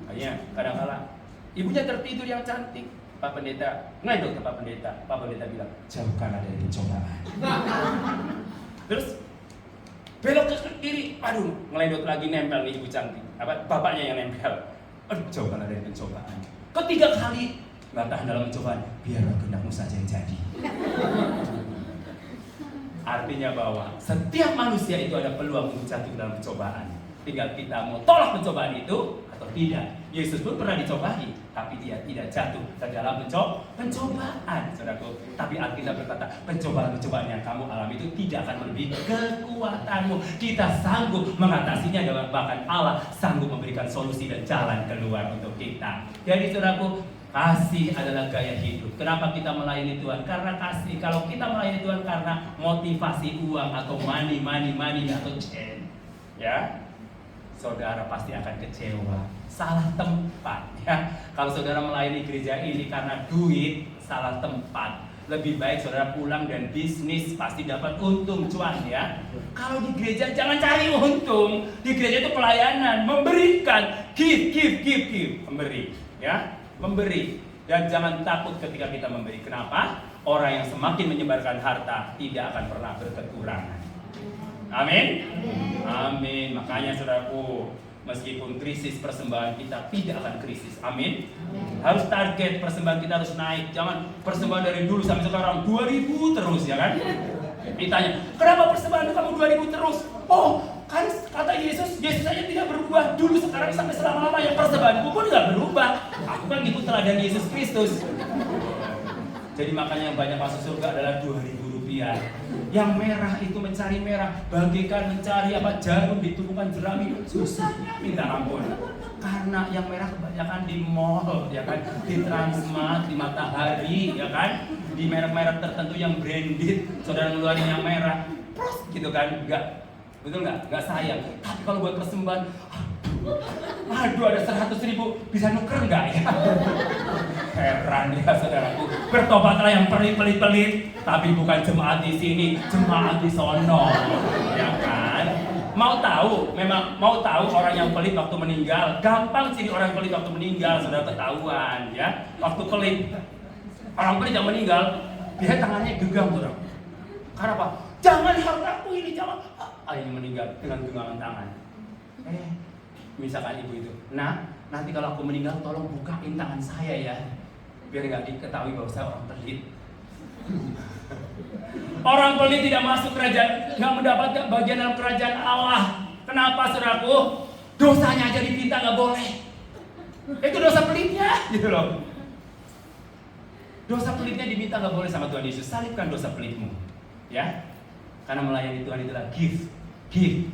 Akhirnya kadang-kala ibunya tertidur yang cantik. Pak Pendeta ngedok ke Pak Pendeta bilang, jauhkanlah dari pencobaan. Terus belok ke kiri, ngeledot lagi, nempel nih ibu cantik. Bapaknya yang nempel. Jauhkanlah dari pencobaan. Ketiga kali nggak tahan dalam pencobaan, biarlah kehendakmu saja yang jadi. Artinya bahwa setiap manusia itu ada peluang untuk jatuh dalam pencobaan. Tinggal kita mau tolak pencobaan itu atau tidak. Yesus pun pernah dicobai, tapi dia tidak jatuh ke dalam pencobaan, saudaraku. Tapi Alkitab berkata, pencobaan-pencobaan yang kamu alami itu tidak akan melebihi kekuatanmu. Kita sanggup mengatasinya, dan bahkan Allah sanggup memberikan solusi dan jalan keluar untuk kita. Jadi saudaraku, kasih adalah gaya hidup. Kenapa kita melayani Tuhan? Karena kasih. Kalau kita melayani Tuhan karena motivasi uang atau money atau chain, ya, saudara pasti akan kecewa. salah tempat ya. Kalau saudara melayani gereja ini karena duit, salah tempat. Lebih baik saudara pulang dan bisnis, pasti dapat untung, cuan ya. Kalau di gereja jangan cari untung. Di gereja itu pelayanan, memberikan, give, memberi ya, memberi. Dan jangan takut ketika kita memberi. Kenapa? Orang yang semakin menyebarkan harta tidak akan pernah berkekurangan. Amin. Amin. Makanya saudaraku, meskipun krisis, persembahan kita tidak akan krisis. Amin. Harus target persembahan kita harus naik. Jangan persembahan dari dulu sampai sekarang 2000 terus ya kan. Ditanya, kenapa persembahan kamu 2000 terus? Oh, kan kata Yesus saja tidak berubah dulu, sekarang sampai selama-lamanya. Persembahanku pun tidak berubah. Aku kan ikut teladan Yesus Kristus. Jadi makanya yang banyak masuk surga adalah 2000 rupiah. Yang merah itu mencari merah, bagaikan mencari jarum di tumpukan jerami. Susahnya minta ampun. Karena yang merah kebanyakan di mall, ya kan, di Transmart, di Matahari, ya kan, di merek-merek tertentu yang branded. Saudara ngeluarin yang merah, pros gitu kan, enggak, betul nggak? Nggak sayang. Tapi kalau buat persembahan, aduh ada 100.000, bisa nuker nggak ya? Heran ya saudaraku. Bertobatlah yang pelit-pelit, tapi bukan jemaat di sini, jemaat di sono, ya kan? Mau tahu orang yang pelit waktu meninggal? Gampang sih orang yang pelit waktu meninggal, sudah ketahuan ya. Waktu pelit, orang pelit yang meninggal, dia tangannya genggam saudara. Karena apa? Jangan hartaku ini, jangan. Ayahnya meninggal dengan genggaman tangan. Misalkan ibu itu, nah nanti kalau aku meninggal tolong bukain tangan saya ya, biar nggak diketahui bahwa saya orang pelit. Orang pelit tidak masuk kerajaan, nggak mendapatkan bagian dalam kerajaan Allah. Kenapa saudaraku? Dosanya aja dipinta nggak boleh. Itu dosa pelitnya, gitu loh. Dosa pelitnya diminta nggak boleh sama Tuhan Yesus. Salibkan dosa pelitmu, ya. Karena melayani Tuhan itulah give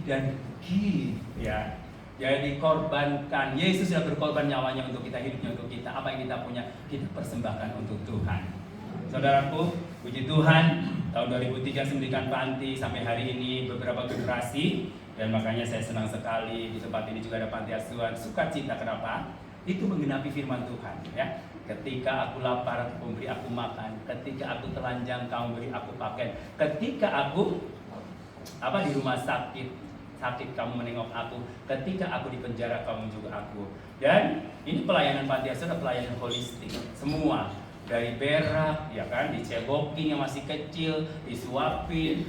dan give, ya. Jadi korbankan. Yesus sudah berkorban nyawanya untuk kita, hidupnya untuk kita. Apa yang kita punya, kita persembahkan untuk Tuhan. Saudaraku, puji Tuhan, tahun 2003 mendirikan panti sampai hari ini beberapa generasi, dan makanya saya senang sekali di tempat ini juga ada panti asuhan sukacita. Kenapa? Itu menggenapi firman Tuhan, ya. Ketika aku lapar, kamu beri aku makan. Ketika aku telanjang, kamu beri aku pakaian. Ketika aku di rumah sakit, kamu menengok aku. Ketika aku di penjara, kamu juga aku. Dan ini pelayanan panti asuhan, pelayanan holistik. Semua dari berak, ya kan, dicebokin yang masih kecil, disuapin,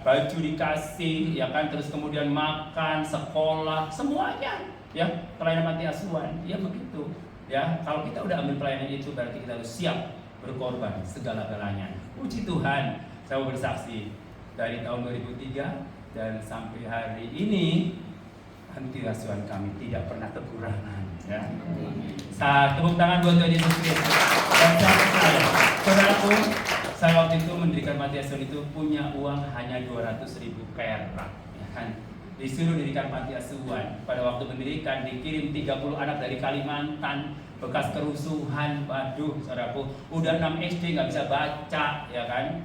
baju dikasih, ya kan, terus kemudian makan, sekolah, semuanya, ya, pelayanan panti asuhan, ya begitu, ya. Kalau kita udah ambil pelayanan itu, berarti kita harus siap berkorban segala-galanya. Puji Tuhan, saya mau bersaksi dari tahun 2003 dan sampai hari ini panti asuhan kami tidak pernah kekurangan, ya. Tepuk tangan buat Tuhan Yesus Kristus. Dan saudaraku, saya waktu itu mendirikan panti asuhan itu punya uang hanya 200.000 perak, ya kan. Disuruh dirikan panti asuhan. Pada waktu mendirikan dikirim 30 anak dari Kalimantan, bekas kerusuhan. Waduh, saudaraku, udah 6 SD nggak bisa baca, ya kan.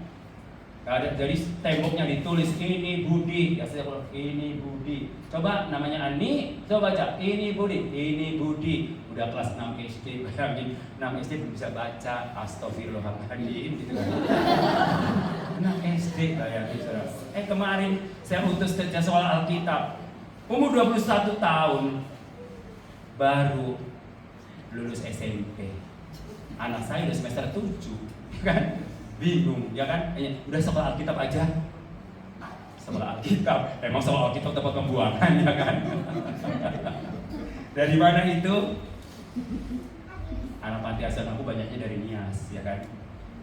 Jadi temboknya ditulis ini Budi, ya saya bilang ini Budi. Coba namanya Ani, coba baca ini Budi. Udah kelas 6 SD, bayangin 6 SD belum bisa baca, astagfirullahaladzim gitu kan. 6 SD bayangin saudara. Kemarin saya utus kerja soal Alkitab, umur 21 tahun, baru lulus SMP. Anak saya udah semester 7, kan? Bingung, ya kan? Udah sekolah Alkitab aja. Sekolah Alkitab, emang sekolah Alkitab tempat pembuangan, ya kan? Dari mana itu? Anak panti asuhan aku banyaknya dari Nias, ya kan?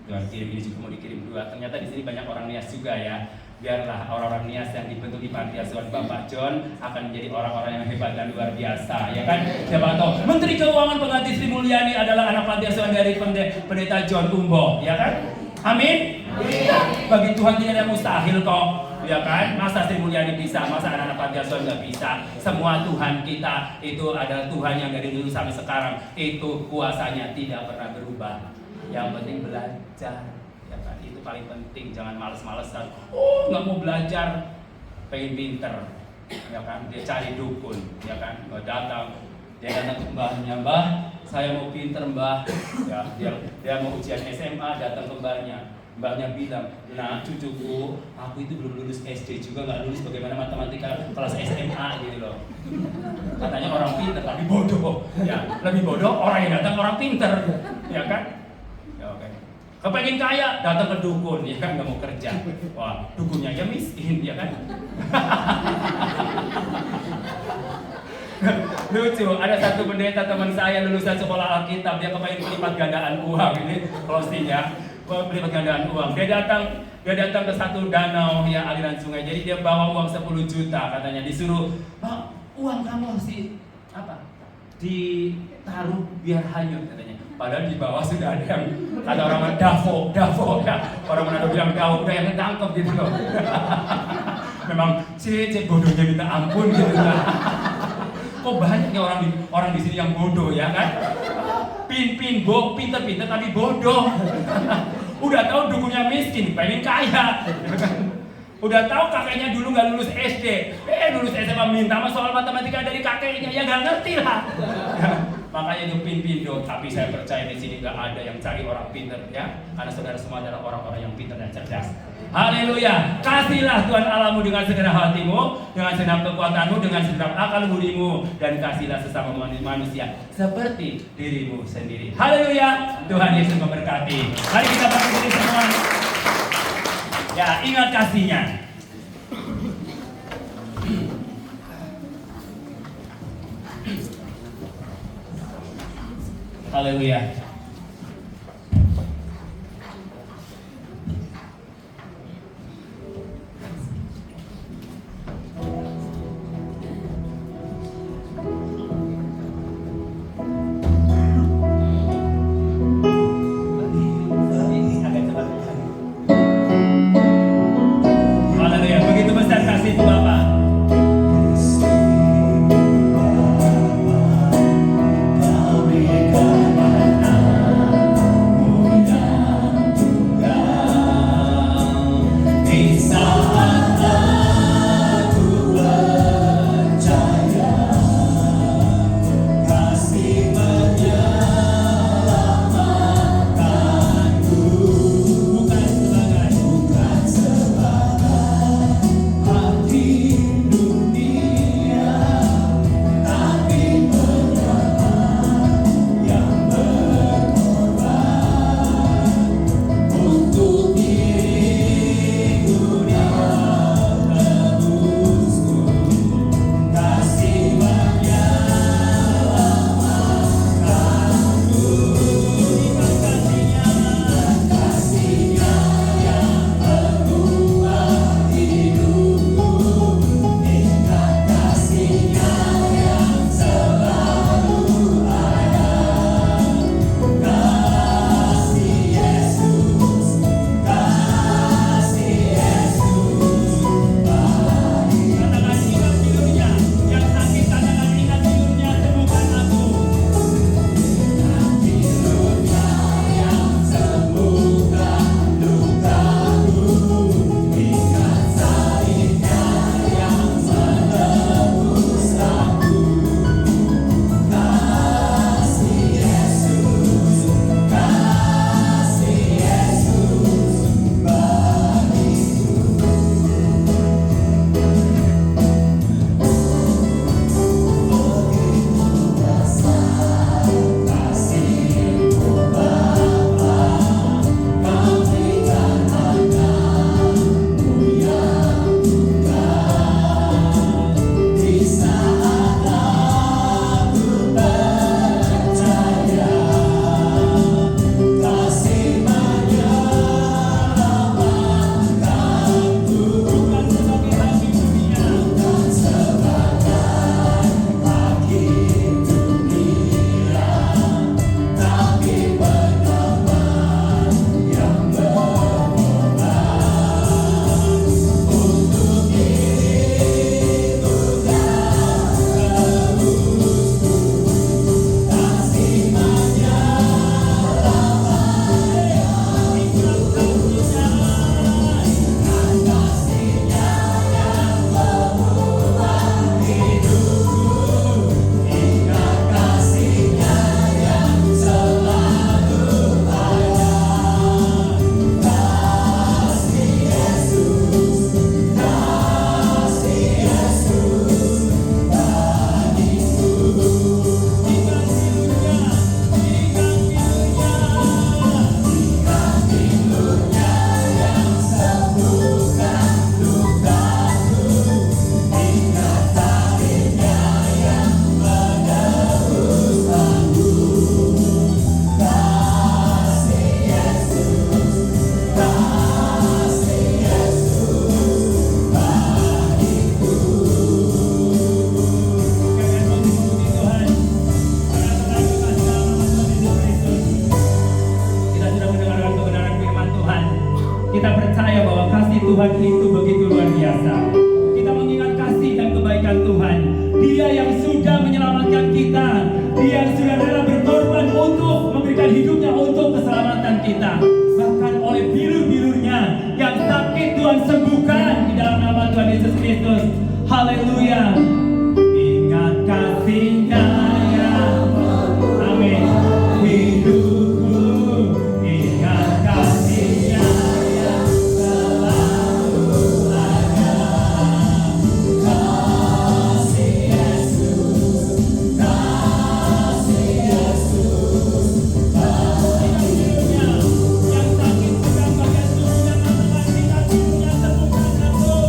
Tuhan kirim, ini juga mau dikirim 2. Ternyata di sini banyak orang Nias juga, ya. Biarlah orang-orang Nias yang dibentuk di panti asuhan Bapak John akan menjadi orang-orang yang hebat dan luar biasa, ya kan? Siapa tahu Menteri Keuangan pengganti Sri Mulyani adalah anak panti asuhan dari Pendeta John Umbo, ya kan? Amin. Bagi Tuhan tidak ada mustahil kok, ya kan? Masa Sri Mulyani bisa, masa anak-anak panti asuhan nggak bisa? Semua Tuhan kita itu adalah Tuhan yang dari dulu sampai sekarang itu kuasanya tidak pernah berubah. Yang penting belajar, ya kan? Itu paling penting. Jangan males-malesan. Nggak mau belajar, pengen pinter, ya kan? Dia cari dukun, ya kan? Nggak datang. Dia datang ke mbahnya, "Mbah, saya mau pinter mbah." Ya, dia mau ujian SMA, datang ke mbahnya. Mbahnya bilang, "Nah cucuku, aku itu belum lulus SD juga, nggak lulus bagaimana matematika kelas SMA gitu loh." Katanya orang pinter tapi bodoh. Ya, lebih bodoh orang yang datang orang pinter, ya kan? Ya oke. Kepengen kaya, datang ke dukun, ya kan, nggak mau kerja. Wah, dukunnya aja miskin, ya kan? Lucu, ada satu pendeta teman saya lulusan sekolah Alkitab, dia kepengen melipat gandaan uang, ini closing-nya, melipat gandaan uang. Dia datang ke satu danau ya aliran sungai. Jadi dia bawa uang 10 juta katanya, disuruh, "Pak, uang kamu harus ditaruh biar hanyut," katanya. Padahal di bawah sudah ada yang kata orang davo ya, orang Manado bilang davo, udah yang ketangkep gitu loh. Memang si bodohnya minta ampun gitu kan. Kok banyak ya orang di sini yang bodoh ya kan? Pinter tapi bodoh. Udah tahu dukunnya miskin, pengen kaya. Udah tahu kakeknya dulu nggak lulus SD, lulus SMA minta soal matematika dari kakeknya, ya nggak ngerti lah. Makanya itu pindo, tapi saya percaya di sini nggak ada yang cari orang pinter ya, karena saudara semua adalah orang-orang yang pintar dan cerdas. Haleluya! Kasihlah Tuhan Allahmu dengan segenap hatimu, dengan segenap kekuatanmu, dengan segenap akal budimu, dan kasihlah sesama manusia seperti dirimu sendiri. Haleluya! Tuhan Yesus memberkati. Mari kita berdiri semua. Ya, ingat kasihnya. Haleluya. Haleluya. Begitu besar kasih Bapa. Kita percaya bahwa kasih Tuhan itu begitu luar biasa. Kita mengingat kasih dan kebaikan Tuhan. Dia yang sudah menyelamatkan kita. Dia yang sudah rela berkorban untuk memberikan hidupnya untuk keselamatan kita. Bahkan oleh bilur-bilurnya yang sakit Tuhan sembuhkan di dalam nama Tuhan Yesus Kristus. Haleluya. Ingat kasih-Nya yang amin. Hidupku ingat kasih-Nya yang selalu ada. Kasih Yesus, kasih Yesus. Hidupnya yang sakit sedang bagian tubuhnya katakan kita tubuhnya sembuhkan aku.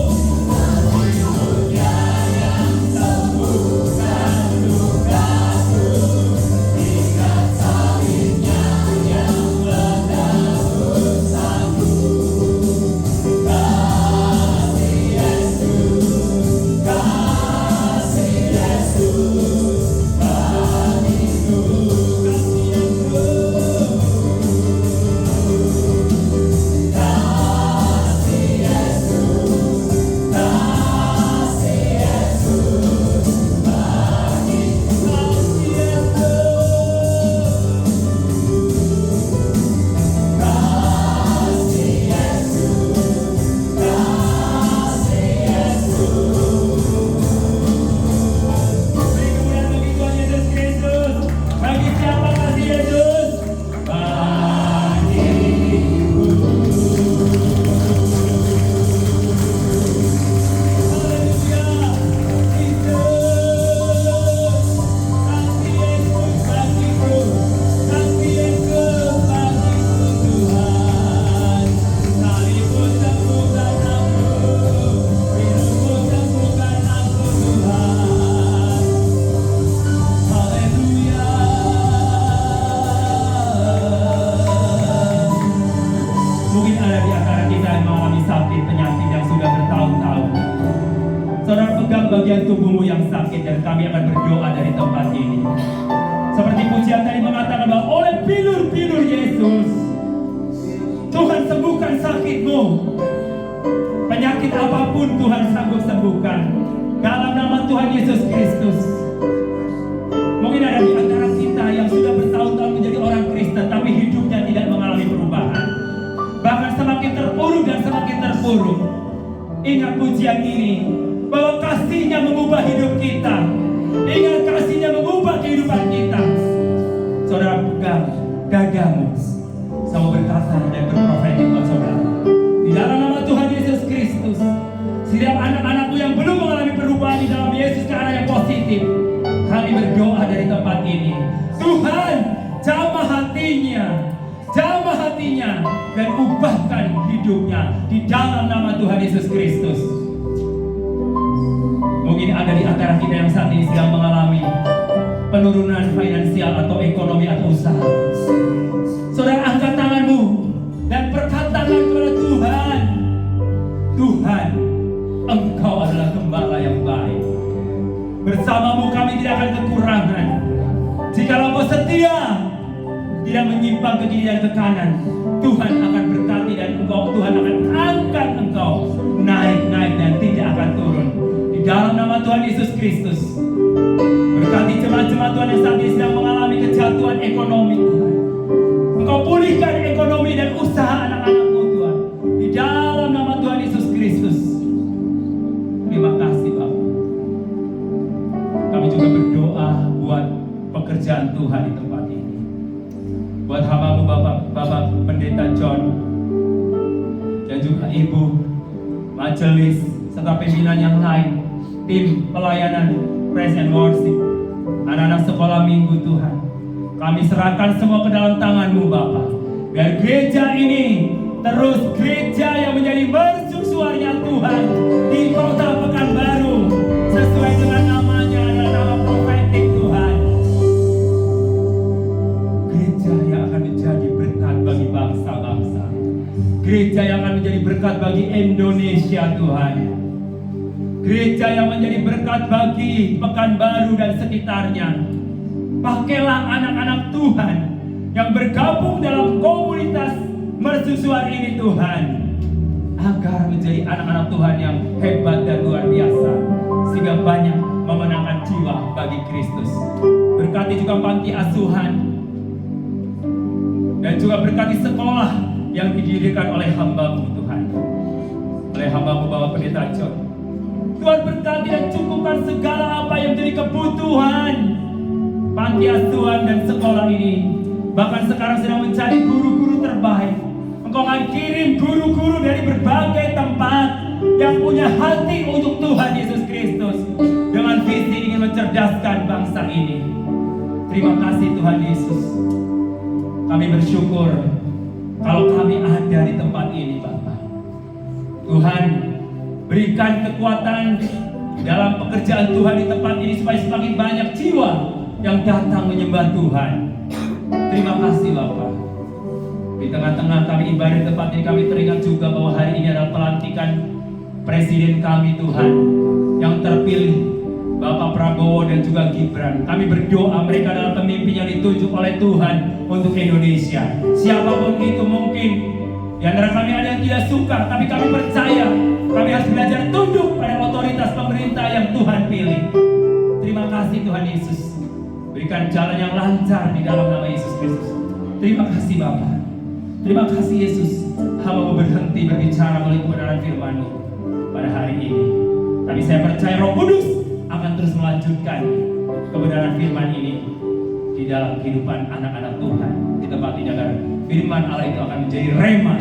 Hidupnya yang sembuhkan lukaku. Ingat salibnya yang menebus aku. Kasih Yesus, kasih Yesus, bagiku. Kasih Yesus, kasih Yesus, kasih Yesus, bagiku. Kasih Beri kemuliaan bagi Tuhan Yesus Kristus. Bagi siapa kasih Yesus? Bagiku. Haleluya. Kasih Yesus bagiku. Kasih Yesus bagiku Tuhan. Salibmu sembuhkan aku. Hidupmu sembuhkan aku Tuhan. Haleluya. Mungkin ada di antara kita yang mengalami sakit penyakit yang sudah bertahun-tahun. Saudara pegang bagian tubuhmu yang sakit dan kami akan berdoa dari tempat ini. Seperti pujian tadi mengatakan bahwa oleh bilur-bilur Yesus Tuhan sembuhkan sakitmu. Penyakit apapun Tuhan sanggup sembuhkan dalam nama Tuhan Yesus Kristus. Mungkin ada di antara kita yang sudah bertahun-tahun menjadi orang Kristen tapi hidupnya tidak mengalami perubahan. Bahkan semakin terpuruk dan semakin terpuruk. Ingat pujian ini bahwa kasih-Nya mengubah hidup kita. Ingat kasih-Nya mengubah kehidupan kita. Saudara pegang dadamu. Saya berkata dan berprofetik buat saudara. Di dalam nama Tuhan Yesus Kristus, setiap anak-anakku yang belum mengalami perubahan di dalam Yesus ke arah yang positif, kami berdoa dari tempat ini. Tuhan, jamah hatinya, dan ubahkan hidupnya di dalam nama Tuhan Yesus Kristus. Mungkin ada di antara kita yang saat ini sedang mengalami penurunan finansial atau ekonomi atau usaha. Saudara, angkat tanganmu dan perkatakan kepada Tuhan, Tuhan, Engkau adalah gembala yang baik. Bersamamu kami tidak akan kekurangan. Jikalau Engkau setia, tidak menyimpang ke kiri dan ke kanan, Tuhan akan berkati dan Tuhan akan angkat engkau naik dan tidak akan turun. Di dalam nama Tuhan Yesus Kristus, berkati jemaat-jemaat Tuhan yang saat ini sedang mengalami kejatuhan ekonomi Tuhan. Engkau pulihkan ekonomi dan usaha anak-anakmu Tuhan. Di dalam nama Tuhan Yesus Kristus. Terima kasih Bapak. Kami juga berdoa buat pekerjaan Tuhan di tempat ini. Buat hamba-Mu Bapak Pendeta John dan juga Ibu majelis serta pimpinan yang lain, tim pelayanan praise and worship, anak-anak sekolah minggu Tuhan, kami serahkan semua ke dalam tangan-Mu Bapak. Biar gereja ini terus gereja yang menjadi mercusuarnya Tuhan di kota Pekanbaru, sesuai dengan namanya adalah nama profetik Tuhan. Gereja yang akan menjadi berkat bagi bangsa-bangsa, gereja yang akan menjadi berkat bagi Indonesia Tuhan, gereja yang menjadi berkat bagi Pekanbaru dan sekitarnya. Pakailah anak-anak Tuhan yang bergabung dalam komunitas mercusuar ini Tuhan, agar menjadi anak-anak Tuhan yang hebat dan luar biasa, sehingga banyak memenangkan jiwa bagi Kristus. Berkati juga panti asuhan, dan juga berkati sekolah yang didirikan oleh hamba-Mu Tuhan, oleh hamba-Mu Bapak Pendeta John. Tuhan berkati dan cukupkan segala apa yang menjadi kebutuhan panti asuhan dan sekolah ini. Bahkan sekarang sedang mencari guru-guru terbaik. Engkau akan kirim guru-guru dari berbagai tempat yang punya hati untuk Tuhan Yesus Kristus, dengan visi ingin mencerdaskan bangsa ini. Terima kasih Tuhan Yesus. Kami bersyukur kalau kami ada di tempat ini, Bapak. Tuhan, berikan kekuatan dalam pekerjaan Tuhan di tempat ini supaya semakin banyak jiwa yang datang menyembah Tuhan. Terima kasih Bapak. Di tengah-tengah kami ibadah di tempat ini, kami teringat juga bahwa hari ini adalah pelantikan Presiden kami Tuhan yang terpilih, Bapak Prabowo dan juga Gibran. Kami berdoa mereka adalah pemimpin yang ditunjuk oleh Tuhan untuk Indonesia. Siapapun itu, mungkin di antara kami ada yang tidak suka, tapi kami percaya kami harus belajar tunduk pada otoritas pemerintah yang Tuhan pilih. Terima kasih Tuhan Yesus. Berikan jalan yang lancar di dalam nama Yesus Kristus. Terima kasih Bapak. Terima kasih Yesus. Hamba berhenti berbicara melalui kebenaran firman-Mu pada hari ini. Tapi saya percaya Roh Kudus akan terus melanjutkan kebenaran firman ini di dalam kehidupan anak-anak Tuhan di tempat ini, agar firman Allah itu akan menjadi rema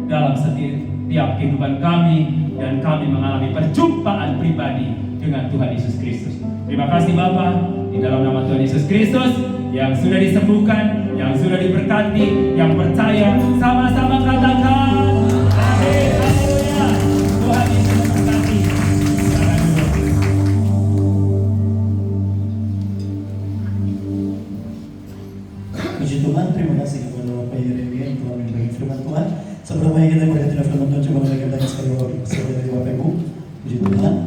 dalam setiap kehidupan kami, dan kami mengalami perjumpaan pribadi dengan Tuhan Yesus Kristus. Terima kasih Bapa, di dalam nama Tuhan Yesus Kristus yang sudah disembuhkan, yang sudah diberkati, yang percaya, sama-sama katakan amin. Haleluya. Tuhan Yesus memberkati. Puji Tuhan, terima kasih kepada Bapak Yeremia yang telah membagi firman Tuhan. Sebelum kita berkati firman Tuhan, coba kita sekali dari Bapak Ibu. Puji Tuhan.